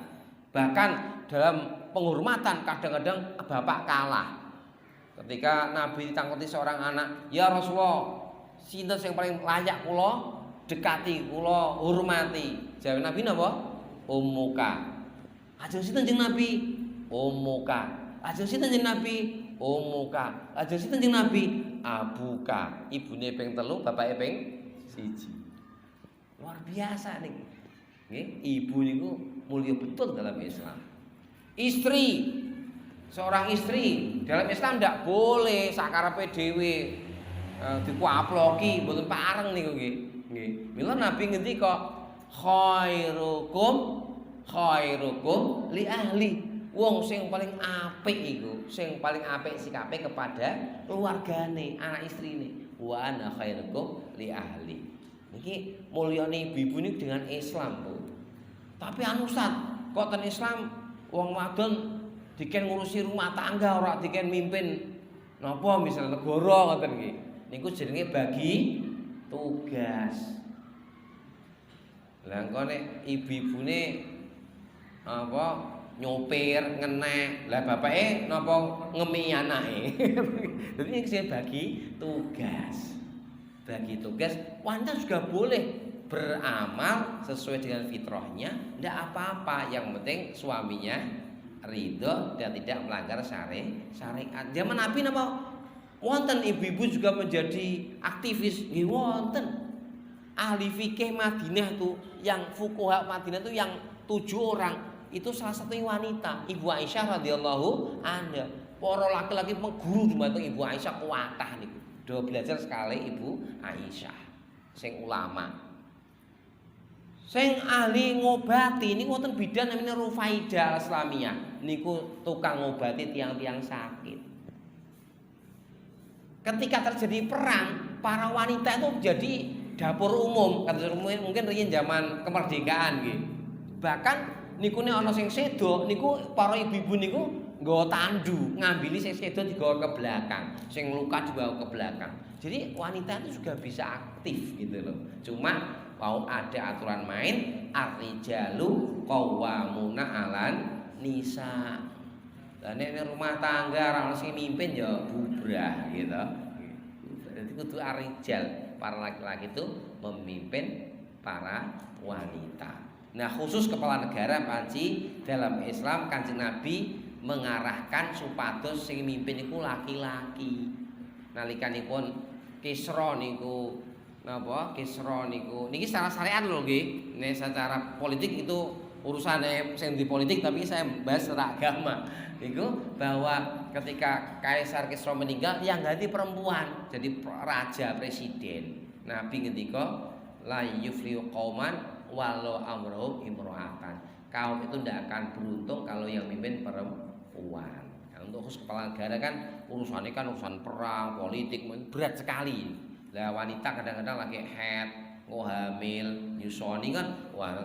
Bahkan dalam penghormatan kadang-kadang bapak kalah. Ketika Nabi ditangkuti seorang anak, "Ya Rasulullah, sinten sing paling layak kula dekati, kula hormati?" Jawab Nabi napa? Ummuka. Ajeng sinten jeneng Nabi? Ummuka. Ajeng sinten jeneng Nabi? Ummuka. Ajeng sinten jeneng Nabi? Abuka. Ibune ping 3, bapake ping 1. Luar biasa nih. Nggih, ibu niku mulia betul dalam Islam. Istri, seorang istri dalam Islam ndak boleh sakarepe dhewe dikuaploki, mboten pareng niku nggih. Nggih. Mila Nabi ngendika khairukum li ahli. Wong sing paling apik iku, sing paling apik sikape kepada keluargane, anak istrine. Wa ana khairukum li ahli. Niki mulyane ibu-ibu niku dengan Islam, Bu. Tapi anu Ustaz, kok ten Islam wong wadon diken ngurusi rumah tangga, ora diken mimpin napa misalnya negara ngoten nggih. Niku jenenge bagi tugas. Lah engko nek ibu-ibune apa nyopir ngenek, lah bapake napa ngemi anake. Dadi iki sing bagi tugas. Bagi tugas, wanita juga boleh beramal sesuai dengan fitrahnya, ndak apa-apa, yang penting suaminya ridho dan tidak melanggar syariat. Zaman Nabi napa? Wonten ibu-ibu juga menjadi aktivis, nggih wonten. Ahli fikih Madinah tuh, yang fuqaha Madinah tuh yang 7 orang, itu salah satunya wanita, Ibu Aisyah radhiyallahu anha. Para laki-laki guru dumateng Ibu Aisyah kuwatah niku. Do belajar sekali Ibu Aisyah, sing ulama. Sing ahli ngobati niku wonten bidan namanya Rufaidah Al-Islamiyah. Niku tukang ngobati tiang-tiang sakit. Ketika terjadi perang, para wanita itu jadi dapur umum, mungkin riyen zaman kemerdekaan nggih. Bahkan niku nek ana sing sedo niku para ibu-ibu niku nggawa tandu, ngambili sing sedo digawa ke belakang, sing luka dibawa ke belakang. Jadi wanita itu juga bisa aktif gitu loh. Cuma mau ada aturan main, ar-rijalu qawwamuna 'alan nisa. Lah nek rumah tangga ora ono sing mimpin ya bubrah gitu. Jadi kudu ar-rijal, para laki-laki itu memimpin para wanita. Nah, khusus kepala negara panci dalam Islam Kanjeng Nabi mengarahkan supados sing mimpin iku laki-laki. Nalikanipun Kisra niku napa? Kisra niku niki secara syariat lho nggih. Nek secara politik itu urusane sing di politik, tapi saya bahas secara agama. Niku bahwa ketika Kaisar Kisra meninggal yang ganti perempuan jadi raja presiden. Nabi ngendika la yuflihu qauman walau amruhum imro'atan. Kaum itu tidak akan beruntung kalau yang mimpin perempuan. Nah, untuk khusus kepala negara kan urusannya kan urusan perang, politik berat sekali. Lah wanita kadang-kadang lagi head, hamil, nyusoni kan, wah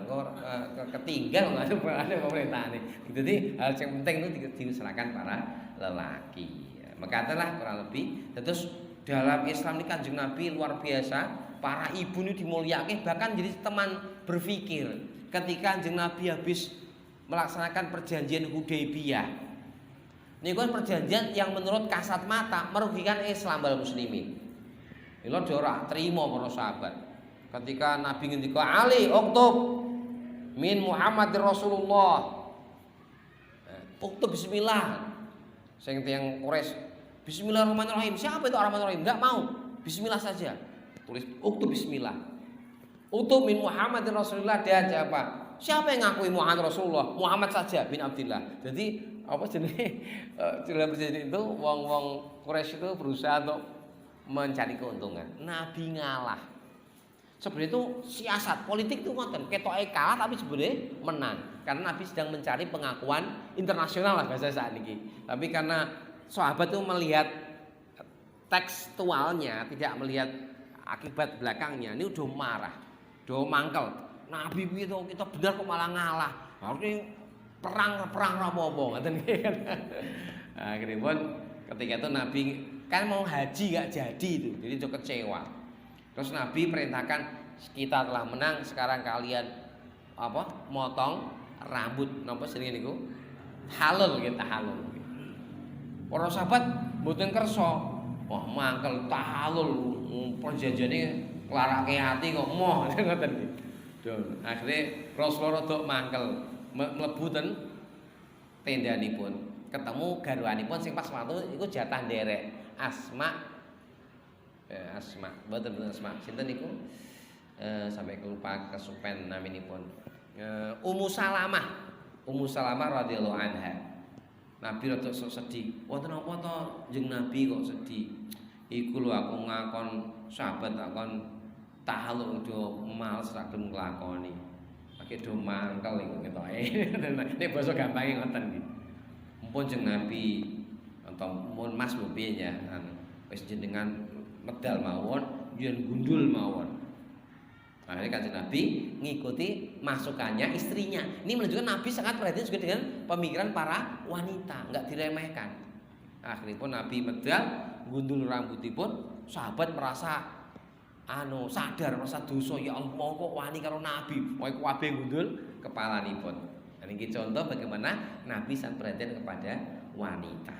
ketinggal nggak ada pemerintahan ini. Jadi hal yang penting itu diserahkan para lelaki. Maka adalah kurang lebih. Terus dalam Islam ini Kanjeng Nabi luar biasa. Para ibu ini dimuliakan, bahkan jadi teman berpikir. Ketika Kanjeng Nabi habis melaksanakan perjanjian Hudaybiyah, Niku perjanjian yang menurut kasat mata merugikan Islam wal muslimin. Mila ora trimo para sahabat. Ketika Nabi ngendika Ali uktub min Muhammadir Rasulullah. Uktub bismillah. Sing tiyang Quraisy, bismillahirrahmanirrahim. Siapa itu Ar-Rahmanir-Rahim? Enggak mau. Bismillah saja. Tulis uktub bismillah. Uktub min Muhammadir Rasulullah, dia siapa? Siapa yang ngakui Muhammad Rasulullah? Muhammad saja bin Abdillah. Jadi apa jenenge dalam perjanjian itu wong-wong Quraisy itu berusaha untuk mencari keuntungan. Nabi ngalah. Sebenarnya itu siasat politik itu ngoten, ketoke kalah tapi sebenarnya menang. Karena Nabi sedang mencari pengakuan internasional lah bahasa saat ini. Tapi karena sahabat itu melihat tekstualnya, tidak melihat akibat belakangnya, ini udah marah, udah mangkel. Nabi itu kita benar kok malah ngalah. Harusnya perang apa-apa ngoten kan. Nah, kemudian ketika itu Nabi kan mau haji gak jadi itu, jadi itu kecewa. Terus Nabi perintahkan kita telah menang, sekarang kalian apa? Motong rambut, napa jenenge niku? Halal gitu, halal. Para sahabat mboten kersa. Wah, mangkel tahalul perjanjiane nglarake ati kok moh ngoten iki. Akhire Rasulullah rada mangkel mlebu ten tendanipun. Ketemu garwanipun sing pas waktu iku jatah nderek. Asma, betul Asma. Sinten niku? Sampai lupa kesupen naminipun. Ummu Salamah radhiyallahu anha. Nabi rada sedih. Wonten apa to jeneng Nabi kok sedih? Iku lho aku ngakon sahabat takon tahaluk do males rak gelem nglakoni. Pakai do mangkel iku ketoke. Nek basa gampange ngoten iki. Mumpun jeneng Nabi atau mun Mas piye ya wis jenengan medal mawon yen gundul mawon. Akhirnya Kanjeng Nabi ngikuti masukannya istrinya. Ini menunjukkan Nabi sangat perhatian juga dengan pemikiran para wanita, enggak diremehkan. Akhirnya pun Nabi medal gundul rambutipun, sahabat merasa sadar, merasa dosa, ya Allah kok wani karo Nabi, wae kabeh gundul kepalanipun. Ini contoh bagaimana Nabi sangat perhatian kepada wanita.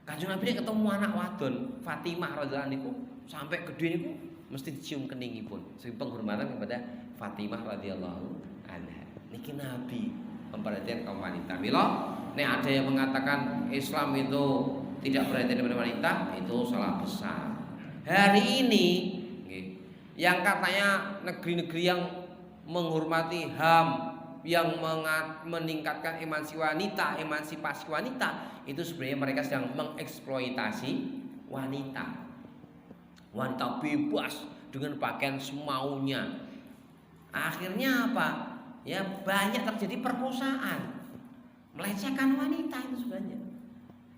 Kanjeng Nabi ketemu anak wadon Fatimah radhiyallahu anha sampai gede niku mesti dicium keningipun sebagai penghormatan kepada Fatimah radhiyallahu anha. Niki Nabi memperhatikan kaum wanita. Mila nek ada yang mengatakan Islam itu tidak perhatian kepada wanita, itu salah besar. Hari ini yang katanya negeri-negeri yang menghormati HAM, yang meningkatkan emansipasi wanita, itu sebenarnya mereka sedang mengeksploitasi wanita. Wanita bebas dengan pakaian semaunya. Akhirnya apa? Ya banyak terjadi perkosaan, melecehkan wanita itu sebenarnya.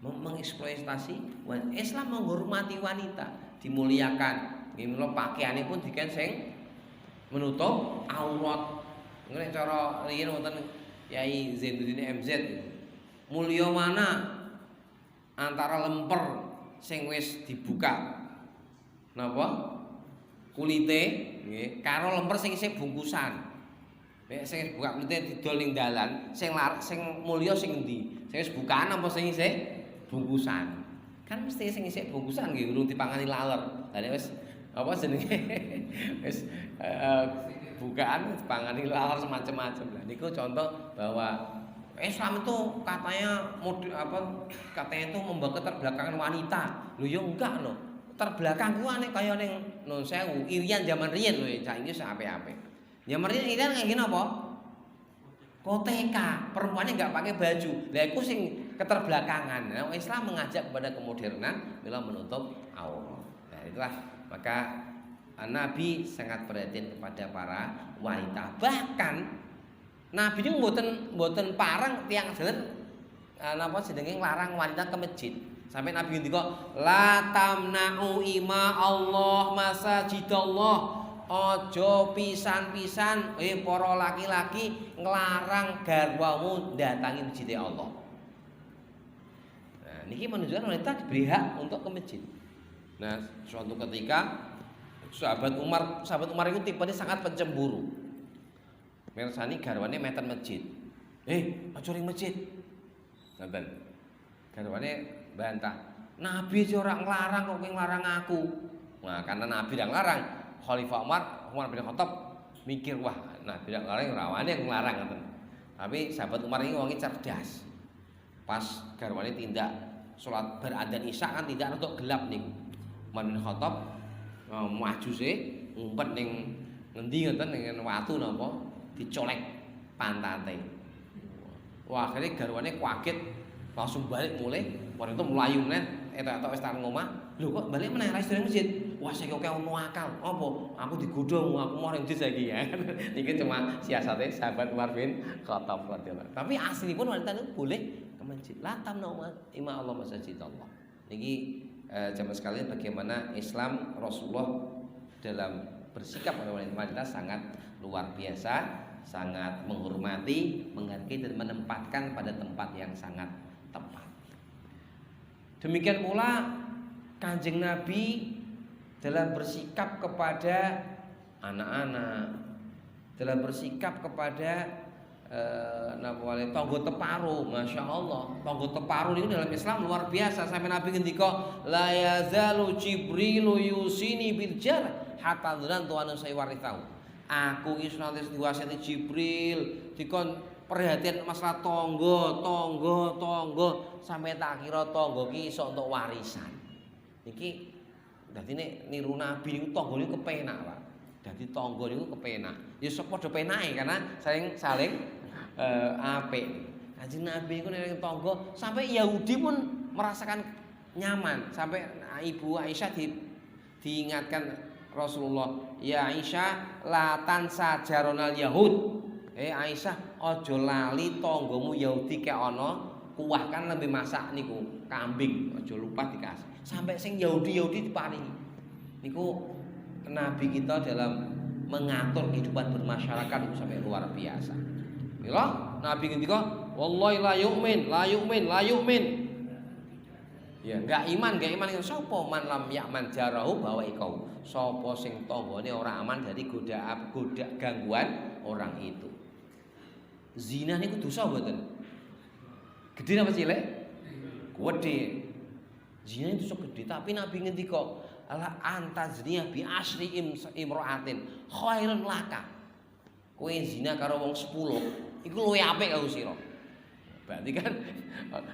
Mengeksploitasi wanita. Islam menghormati wanita, dimuliakan. Mila pakaiane pun diken sing menutup aurat. Nek cara riyen wonten Yai Zainuddin MZ mulya mana antara lemper sing wis dibuka napa kulite nggih karo lemper sing isih bungkusan. Nek sing buka kulite didol ning dalan, sing mulya sing endi? Sing wis bukaan apa sing isih bungkusan? Kan mesti sing isih bungkusan nggih urung dipangani laler. Lah nek wis apa jenenge wis bukaan dipangani laler semacam-macam. Lah niku contoh bahwa Islam itu katanya katanya itu membawa keterbelakangan wanita. Lho ya enggak lho. Terbelakang ku nek kaya ning nun sewu, irian zaman riyen lho saiki wis apik-apik. Zaman riyen irian kayak gini apa? Koteka, perempuannya enggak pakai baju. Lah iku sing keterbelakangan. Nah, Islam mengajak kepada kemodernan bila menutup aurat. Nah, itulah maka Nabi sangat perhatian kepada para wanita. Bahkan Nabi ini mboten parang tiang jalan napa jenenge nglarang wanita ke masjid. Sampai Nabi ngendika la tamna'u ima Allah masajidallah. Aja pisan-pisan para laki-laki nglarang garwamu datangi masjid Allah. Nah, niki menunjukkan wanita diberi hak untuk ke masjid. Nah, suatu ketika sahabat Umar itu tipenya sangat pencemburu. Mirsani garwane meten masjid. Aja ring masjid. Ngoten. garwane bantah, Nabi ora nglarang kok kowe nglarang aku. Nah, karena Nabi ndak nglarang, Khalifah Umar bin Khattab mikir, wah, Nabi ndak nglarang ora wani nglarang ngoten. Tapi sahabat Umar ini wonge cerdas. Pas garwane tindak salat beradzan Isya kan tindak rada gelap niku. Umar bin Khattab maju sih ngumpet ning ngendi ngoten ning watu napa dicolek pantate. Wah, akhirnya garwane kaget langsung balik mulai. Waktu itu melayu meneh etok-etok wis tareng omah. Lho kok balik meneh ra sedherek masjid. Wah, saya kok ono akal. Apa? Aku digodhong, aku mau ning masjid saiki ya. Iki cuma siasate sahabat Umar bin Khattab radhiyallahu. Tapi asli pun wanita itu boleh ke masjid. La tamna'u ima Allah masjid Allah. Niki jamaah sekalian bagaimana Islam Rasulullah dalam bersikap pada wanita sangat luar biasa, sangat menghormati, menghargai dan menempatkan pada tempat yang sangat tepat. Demikian pula Kanjeng Nabi dalam bersikap kepada anak-anak, dalam bersikap kepada tonggo teparo, masya Allah, tonggo teparo itu dalam Islam luar biasa. Sampai Nabi ngendika, la yazalu Jibrilu yusini bil jar hatta dzantu an saya waritau. Aku iki senantiasa diwasiati Jibril dikon perhatian masalah tonggo sampai tak kira tonggo ki iso untuk warisan. Niki dadi nek niru Nabi niku tonggo niku kepenak, Pak. Dadi tonggo niku kepenak. Ya padha penake karena saling apik. Kanjeng Nabi niku nek tonggo sampai Yahudi pun merasakan nyaman. Sampai Ibu Aisyah diingatkan Rasulullah, ya Aisyah la tansa jaronal Yahud. Aisyah aja lali tanggamu Yahudi kek ana kuah kan lebih masak niku kambing, aja lupa dikasih. Sampai sing Yahudi diparingi. Niku Nabi kita dalam mengatur kehidupan bermasyarakat itu sampai luar biasa. Mila Nabi ngendika, wallahi la yu'min. Ya, enggak iman sapa man lam ya'man jarahu bawa ikau. Sapa sing tanggane ora aman dari goda gangguan orang itu. Zina niku dosa mboten? Gede apa cilik? Gede. Zina itu dosa gede, tapi Nabi ngendika, ala antazniya bi asri imra'atin khairun laka. Kowe zina karo wong 10, iku luwih apik karo sira. Berarti kan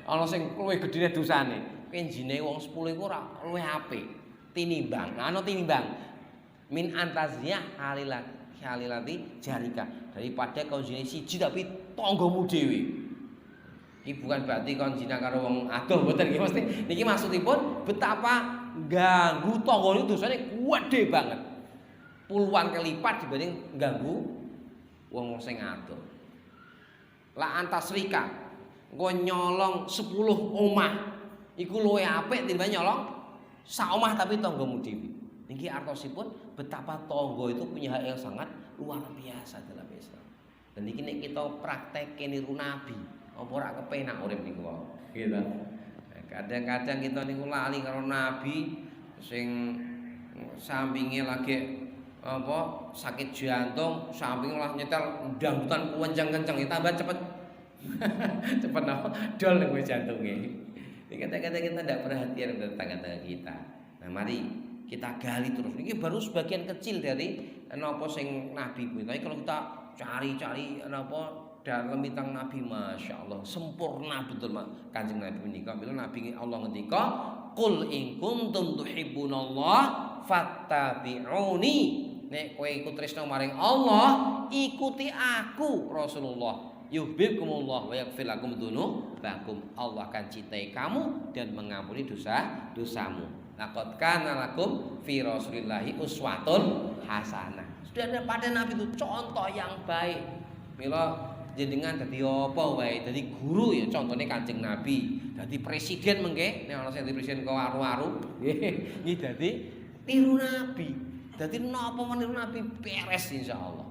ana sing luwih gedene dosane. Zine wong 10 iku ora luwih apik tinimbang. Ana tinimbang min antazniya halilati jarika, daripada kau zina siji tapi tanggamu dhewe. Iki bukan berarti kon zina karo wong adoh mboten iki mesti. Niki maksudipun betapa ganggu tangga itu dosane gede banget. Puluhan kali lipat dibanding ganggu wong sing adoh. La antasrika engko nyolong 10 omah iku luwih apik tinimbang nyolong sak omah tapi tanggamu dhewe. Niki artosipun betapa tangga itu punya hak yang sangat luar biasa dalam Islam. Dan iki nek kita praktekke niru Nabi, apa ora kepenak urip niku wae. Gitu. Kadang-kadang kita niku lali karo Nabi sing sampinge lagi apa sakit jantung, sampinge lah nyetel dangdutan kenceng-kenceng, tambah cepet. Cepet apa? Dol ning jantunge. Kadang-kadang kita tidak perhatian pada tetangga-tetangga kita. Nah, mari kita gali terus. Ini baru sebagian kecil dari napa sing Nabi kuwi. Tapi kalau kita cari-cari napa dalam bintang Nabi, masya Allah sempurna betul mak Kanjeng Nabi menika. Bila Nabi Allah ngendika, qul in kuntum tuhibbunallah fattabi'uni. Nek kowe iku tresna maring Allah, ikuti aku Rasulullah. Yuhibbukumullah wa yaghfir lakum dzunubakum. Allah akan cintai kamu dan mengampuni dosa-dosamu. Laqad kana lakum fi Rasulillahi uswatun hasanah. Sudah ada pada Nabi itu contoh yang baik. Mila jenengan dadi apa wae, dadi guru ya contohnya Kanjeng Nabi. Dadi presiden mengke, nek ana sing dadi presiden kok waru-waru, nggih dadi tiru Nabi. Dadi napa meniru Nabi beres insyaallah.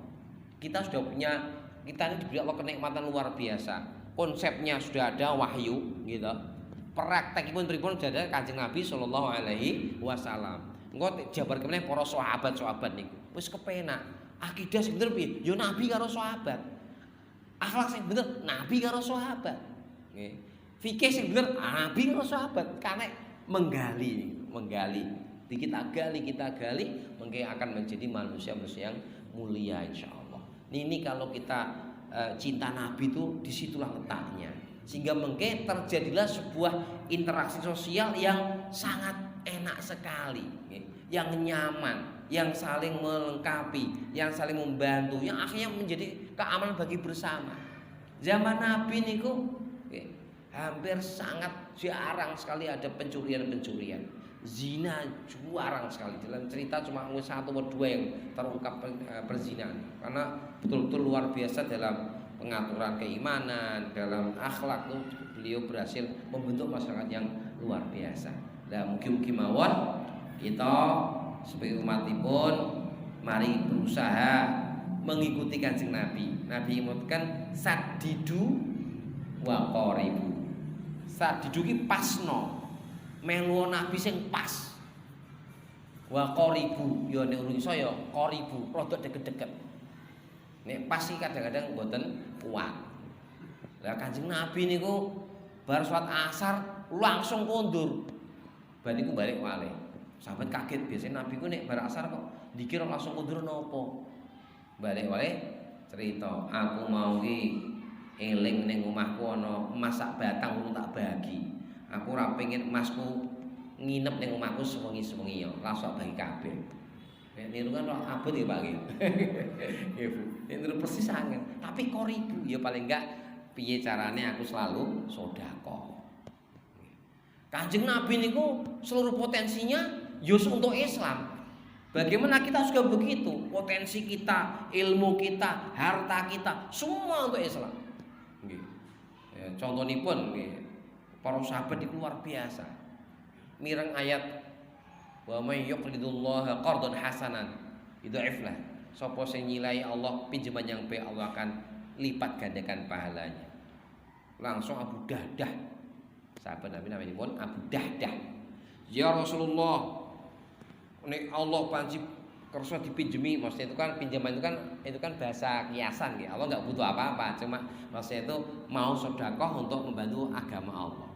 Kita sudah punya, kita ini diberi Allah kenikmatan luar biasa. Konsepnya sudah ada wahyu gitu. Praktekipun pripun sudah ada Kanjeng Nabi sallallahu alaihi wasallam. Engko jabar kemeneh para sahabat-sahabat niku. Wis kepenak. Akidah sing bener piye? Ya Nabi karo sahabat. Akhlak sing bener Nabi karo sahabat. Nggih. Fikih sing bener Nabi karo sahabat karena menggali. Kita gali, mungkin akan menjadi manusia-manusia yang mulia insyaallah. Ini kalau kita cinta Nabi itu disitulah letaknya. Sehingga mungkin terjadilah sebuah interaksi sosial yang sangat enak sekali, yang nyaman, yang saling melengkapi, yang saling membantu, yang akhirnya menjadi keamanan bagi bersama. Zaman Nabi niku hampir sangat jarang sekali ada pencurian. Zina jarang sekali. Dalam cerita cuma satu atau dua yang terungkap perzinahan. Karena betul-betul luar biasa dalam pengaturan keimanan, dalam akhlak itu beliau berhasil membentuk masyarakat yang luar biasa. Nah, mungkin mawon kita sebagai umatipun mari berusaha mengikuti Kanjeng Nabi. Nabi mengatakan sadidu wa qaribu. Sadidu ki pasno. Melu Nabi sing pas. Wa qaribu ya nek urung saya qaribu rada deket-deket. Nek pas iki kadang-kadang mboten kuat. Lah Kanjeng Nabi niku bar salat asar langsung kondur. Bar niku balik wale. Sahabat kaget biasanya Nabi ku nek bar asar kok dikira langsung kondur napa. Balik wale cerita, aku mau ki eling ning omahku ana emas sak batang urung tak bagi. Aku ora pengen emasku nginep ning omahku sewengi-sewengi ya, langsung bagi kabeh. Nek niru kan abot ya Pak nggih. Nggih Bu. Niru persis angel. Tapi koribu ya paling enggak piye carane aku selalu sedekah. Kanjeng Nabi niku seluruh potensinya ya untuk Islam. Bagaimana kita juga begitu, potensi kita, ilmu kita, harta kita, semua untuk Islam. Nggih. Ya, contonipun nggih. Para sahabat itu luar biasa. Mireng ayat wa may yuqridullaha qardan hasanan. Idzaiflah. Sapa sing nyilai Allah pinjaman yang baik Allah akan lipat gandakan pahalanya. Langsung Abu Dahdah. Sahabat Nabi namanya pun Abu Dahdah. Ya Rasulullah, nek Allah panci kersa dipinjemi, maksudnya itu kan pinjaman itu kan bahasa kiasan ya. Allah enggak butuh apa-apa, cuma maksudnya itu mau sedekah untuk membantu agama Allah.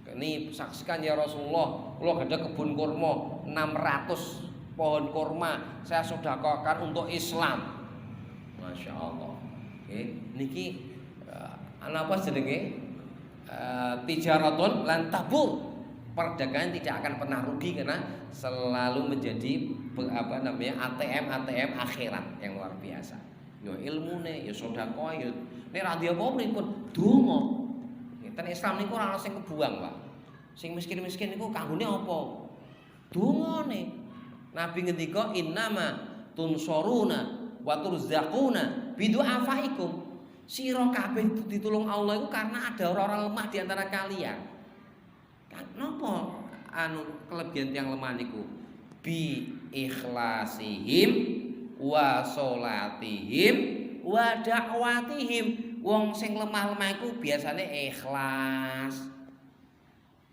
Ini saksikan ya Rasulullah, kula gadah kebun kurma 600 pohon kurma, saya sedekahkan untuk Islam. Masya Allah. Niki apa jenenge? Tijaratun lan tabur. Perdagangan tidak akan pernah rugi karena selalu menjadi ATM akhirat yang luar biasa. Ya ilmune, ya sedekah, ya nek ra ndek apa pripun donga. Ten Islam niku ora ana sing kebuang, Pak. Sing miskin-miskin niku kanggone apa? Dongane. Nabi ngendika innama tunsoruna wa turzaquna bidu'afaikum. Sira kabeh ditulung Allah iku karena ada orang-orang lemah di antara kalian. Napa kelebihan yang lemah niku? Bi ikhlasihim wa sholatihim wa da'watihim. Wong sing lemah-lemah iku biasane ikhlas,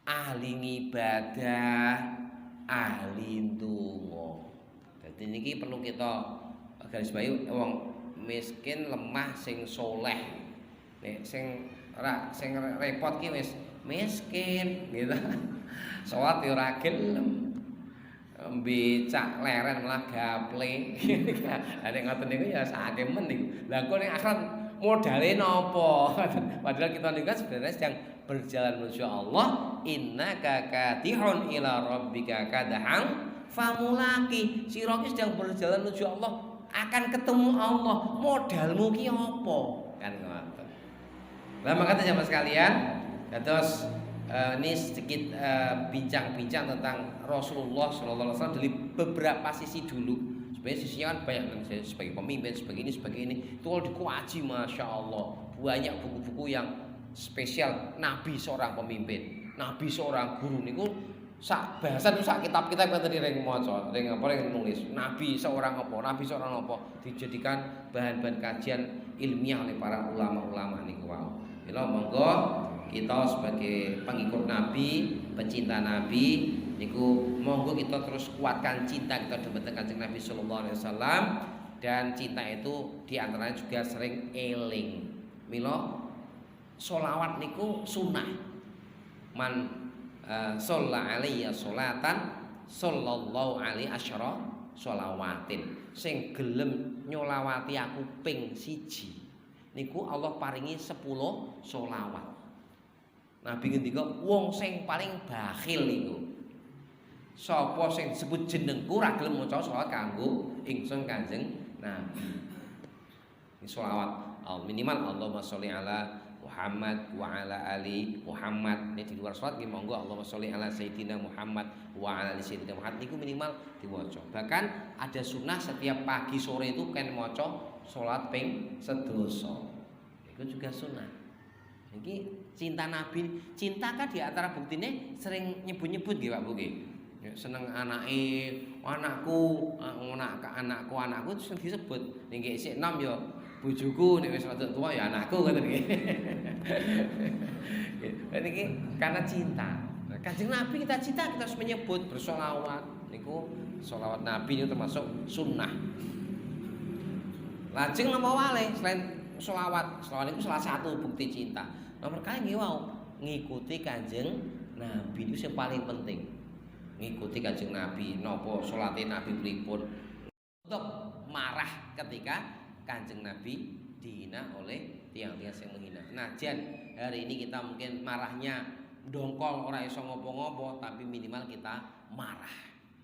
ahli ibadah, ahli ndonga. Dadi niki perlu kita garis bawahi wong miskin lemah sing soleh. Nek sing repot ki wis miskin gitu. Salat yo ora gelem. Becak leren malah gaple. Nek ngoten niku ya sakake men niku. Lah kok ning akhirat modalnya nopo? Padahal kita ini kan sebenarnya sedang berjalan menuju Allah. Innaka kadihun ila rabbika kadahang famulaki. Sira ki sedang berjalan menuju Allah, akan ketemu Allah. Modalmu ki apa? Kan ngoten. Lah makanya jamaah sekalian, terus ini sedikit bincang-bincang tentang Rasulullah Sallallahu Alaihi Wasallam dari beberapa sisi dulu. Sebenarnya sisinya kan banyak, sebagai pemimpin, sebagai ini. Itu kalau dikuaci, Masya Allah, banyak buku-buku yang spesial. Nabi seorang pemimpin, Nabi seorang guru. Niku sak bahasan itu sak kitab-kitab yang tadi ring maca, ring nulis. Nabi seorang apa? Nabi seorang apa? Dijadikan bahan-bahan kajian ilmiah oleh para ulama-ulama niku wau. Mila monggo kita sebagai pengikut Nabi, pecinta Nabi, niku monggo kita terus kuatkan cinta kita dhateng Kanjeng Nabi sallallahu alaihi wasallam, dan cinta itu diantaranya juga sering eling. Mila sholawat niku sunnah. Man shalla alayya sholatan sallallahu alaihi asyara sholawatin. Sing gelem nyolawati aku ping 1 niku Allah paringi 10 sholawat. Nabi ngendika wong sing paling bakhil niku sapa sing disebut jenengku ora gelem maca sholawat kanggo ingsun Kanjeng Nabi. Ini sholawat minimal Allahumma sholli ala Muhammad wa ala ali Muhammad. Ini di luar sholat nggih monggo Allahumma sholli ala sayyidina Muhammad wa ala ali sayyidina Muhammad niku minimal diwaca. Bahkan ada sunnah setiap pagi sore itu kan maca sholat ping 1 itu juga sunnah. Iki cinta Nabi, cinta kan di antara buktine sering nyebut-nyebut nggih Pak Bu nggih. Seneng anakku terus disebut. Ning isih enom ya bojoku, nek wis rada tuwa ya anakku ngoten nggih. Niki karena cinta. Kanjeng Nabi kita cinta, kita harus menyebut bersolawat. Niku solawat Nabi itu termasuk sunnah. Lajeng napa wale selain solawat itu salah satu bukti cinta. Nomor kali nggih wau ngikuti Kanjeng Nabi itu yang paling penting. Ngikuti Kanjeng Nabi, napa salate Nabi pripun. Untuk marah ketika Kanjeng Nabi dihina oleh tiang-tiang yang menghina. Najan hari ini kita mungkin marahnya dongkol ora iso ngopo-ngopo, tapi minimal kita marah.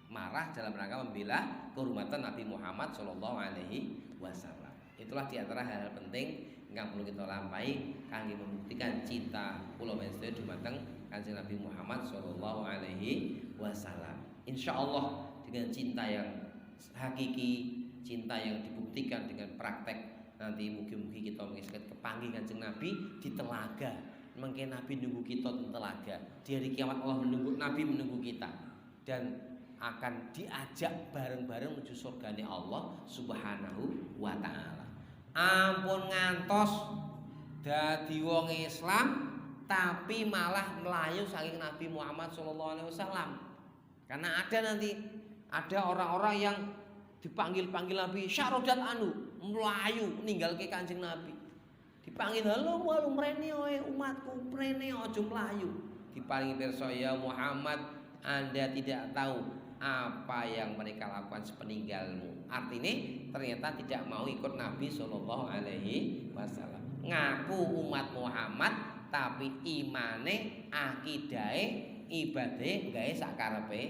Marah dalam rangka membela kehormatan Nabi Muhammad sallallahu alaihi wasallam. Itulah diantara hal-hal penting yang perlu kita lampahi kangge membuktikan cinta kula panjenengan dumateng Kanjeng Nabi Muhammad sallallahu alaihi wasallam. Insyaallah dengan cinta yang hakiki, cinta yang dibuktikan dengan praktek, nanti mugi-mugi kita mengisahkan kepanggih Kanjeng Nabi di telaga. Mungkin Nabi menunggu kita di telaga. Di hari kiamat Allah menunggu Nabi menunggu kita dan akan diajak bareng-bareng menuju surgane Allah Subhanahu wa taala. Ampun ngantos dadi wong Islam tapi malah melayu saking Nabi Muhammad sallallahu alaihi wasallam. Karena ada orang-orang yang dipanggil-panggil Nabi syarodat anu melayu ninggalke Kanjeng Nabi. Dipanggil halo walu mrene oe umatku mrene aja mlayu. Diparingi pirsa ya Muhammad, Anda tidak tahu apa yang mereka lakukan sepeninggalmu. Artinya ternyata tidak mau ikut Nabi sallallahu alaihi wasallam. Ngaku umat Muhammad tapi imane, akidahe, ibadahe gawe sakarepe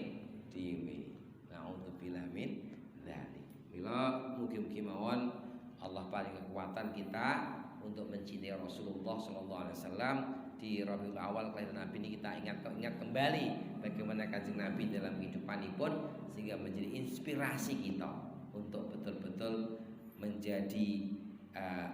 dhewe. Nauzubillah min dzalik. Mila mugi-mugi mawon Allah paring kekuatan kita untuk mencintai Rasulullah sallallahu alaihi wasallam. Di Rabiul Awal kelahiran Nabi ini kita ingat kembali bagaimana Kanjeng Nabi dalam kehidupanipun sehingga menjadi inspirasi kita untuk betul-betul menjadikan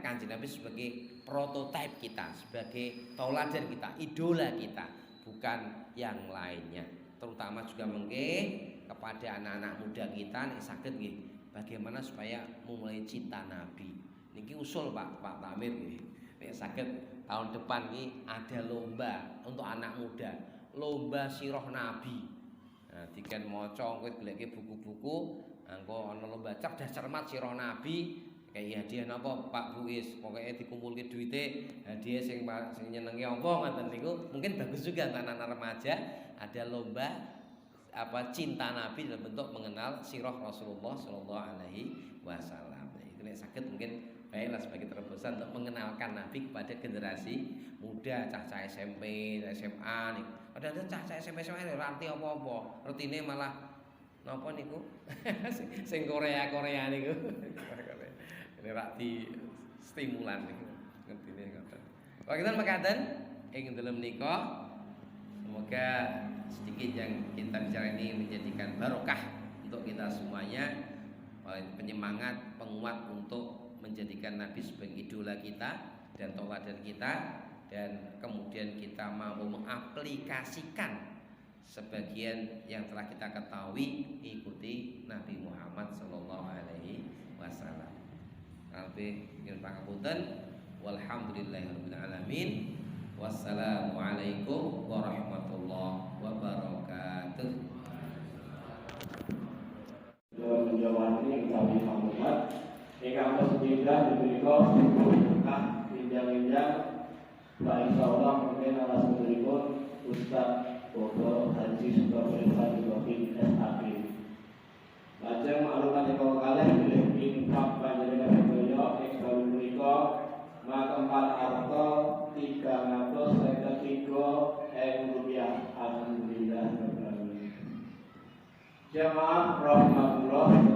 Kanjeng Nabi sebagai prototipe kita, sebagai tauladan kita, idola kita, bukan yang lainnya. Terutama juga mungkin kepada anak-anak muda kita nek saged nggih bagaimana supaya memulai cinta Nabi. Niki usul Pak Tamir nggih. Nek saged tahun depan ini ada lomba untuk anak muda, lomba sirah Nabi. Nah, diken maca kowe goleke buku-buku, engko ana lomba cerdas cermat sirah Nabi. Kayak hadiah napa Pak Buis, pokoknya dikumpulke duite, hadiah sing nyenengi apa ngoten niku. Mungkin bagus juga untuk anak-anak remaja ada lomba cinta Nabi dalam bentuk mengenal sirah Rasulullah sallallahu alaihi wasallam. Itu nek saged mungkin baiklah sebagai terobosan untuk mengenalkan Nabi kepada generasi muda, cah-cah SMP, SMA nih. Padahal cah-cah SMP SMA ora ngerti apa-apa. Rutine malah napa niku? Sing Korea niku. Ini rak di stimulan niku. Ngertine ngoten. Kalau kita mekaten ing dalem menika semoga sedikit yang kita bicara ini menjadikan barokah untuk kita semuanya, penyemangat, penguat untuk menjadikan Nabi sebagai idola kita dan tauladan kita, dan kemudian kita mampu mengaplikasikan sebagian yang telah kita ketahui, ikuti Nabi Muhammad sallallahu alaihi wasallam. Albi ingin pangapunten, walhamdulillahirabbil alamin. Wassalamualaikum warahmatullahi wabarakatuh. Menjawab Nabi Muhammad ingkang sedaya diberi pinjam-pinjam Pak insyaallah mungkin narasumberipun Ustaz Bobo Haji Sutoprihan Ibrahim SAP. Lajeng maklumat yang kalih bilih infak panjenengan sedaya ekstral punika makempat arta 353.000 rupiah. Alhamdulillah. Jamaah rahmatullah.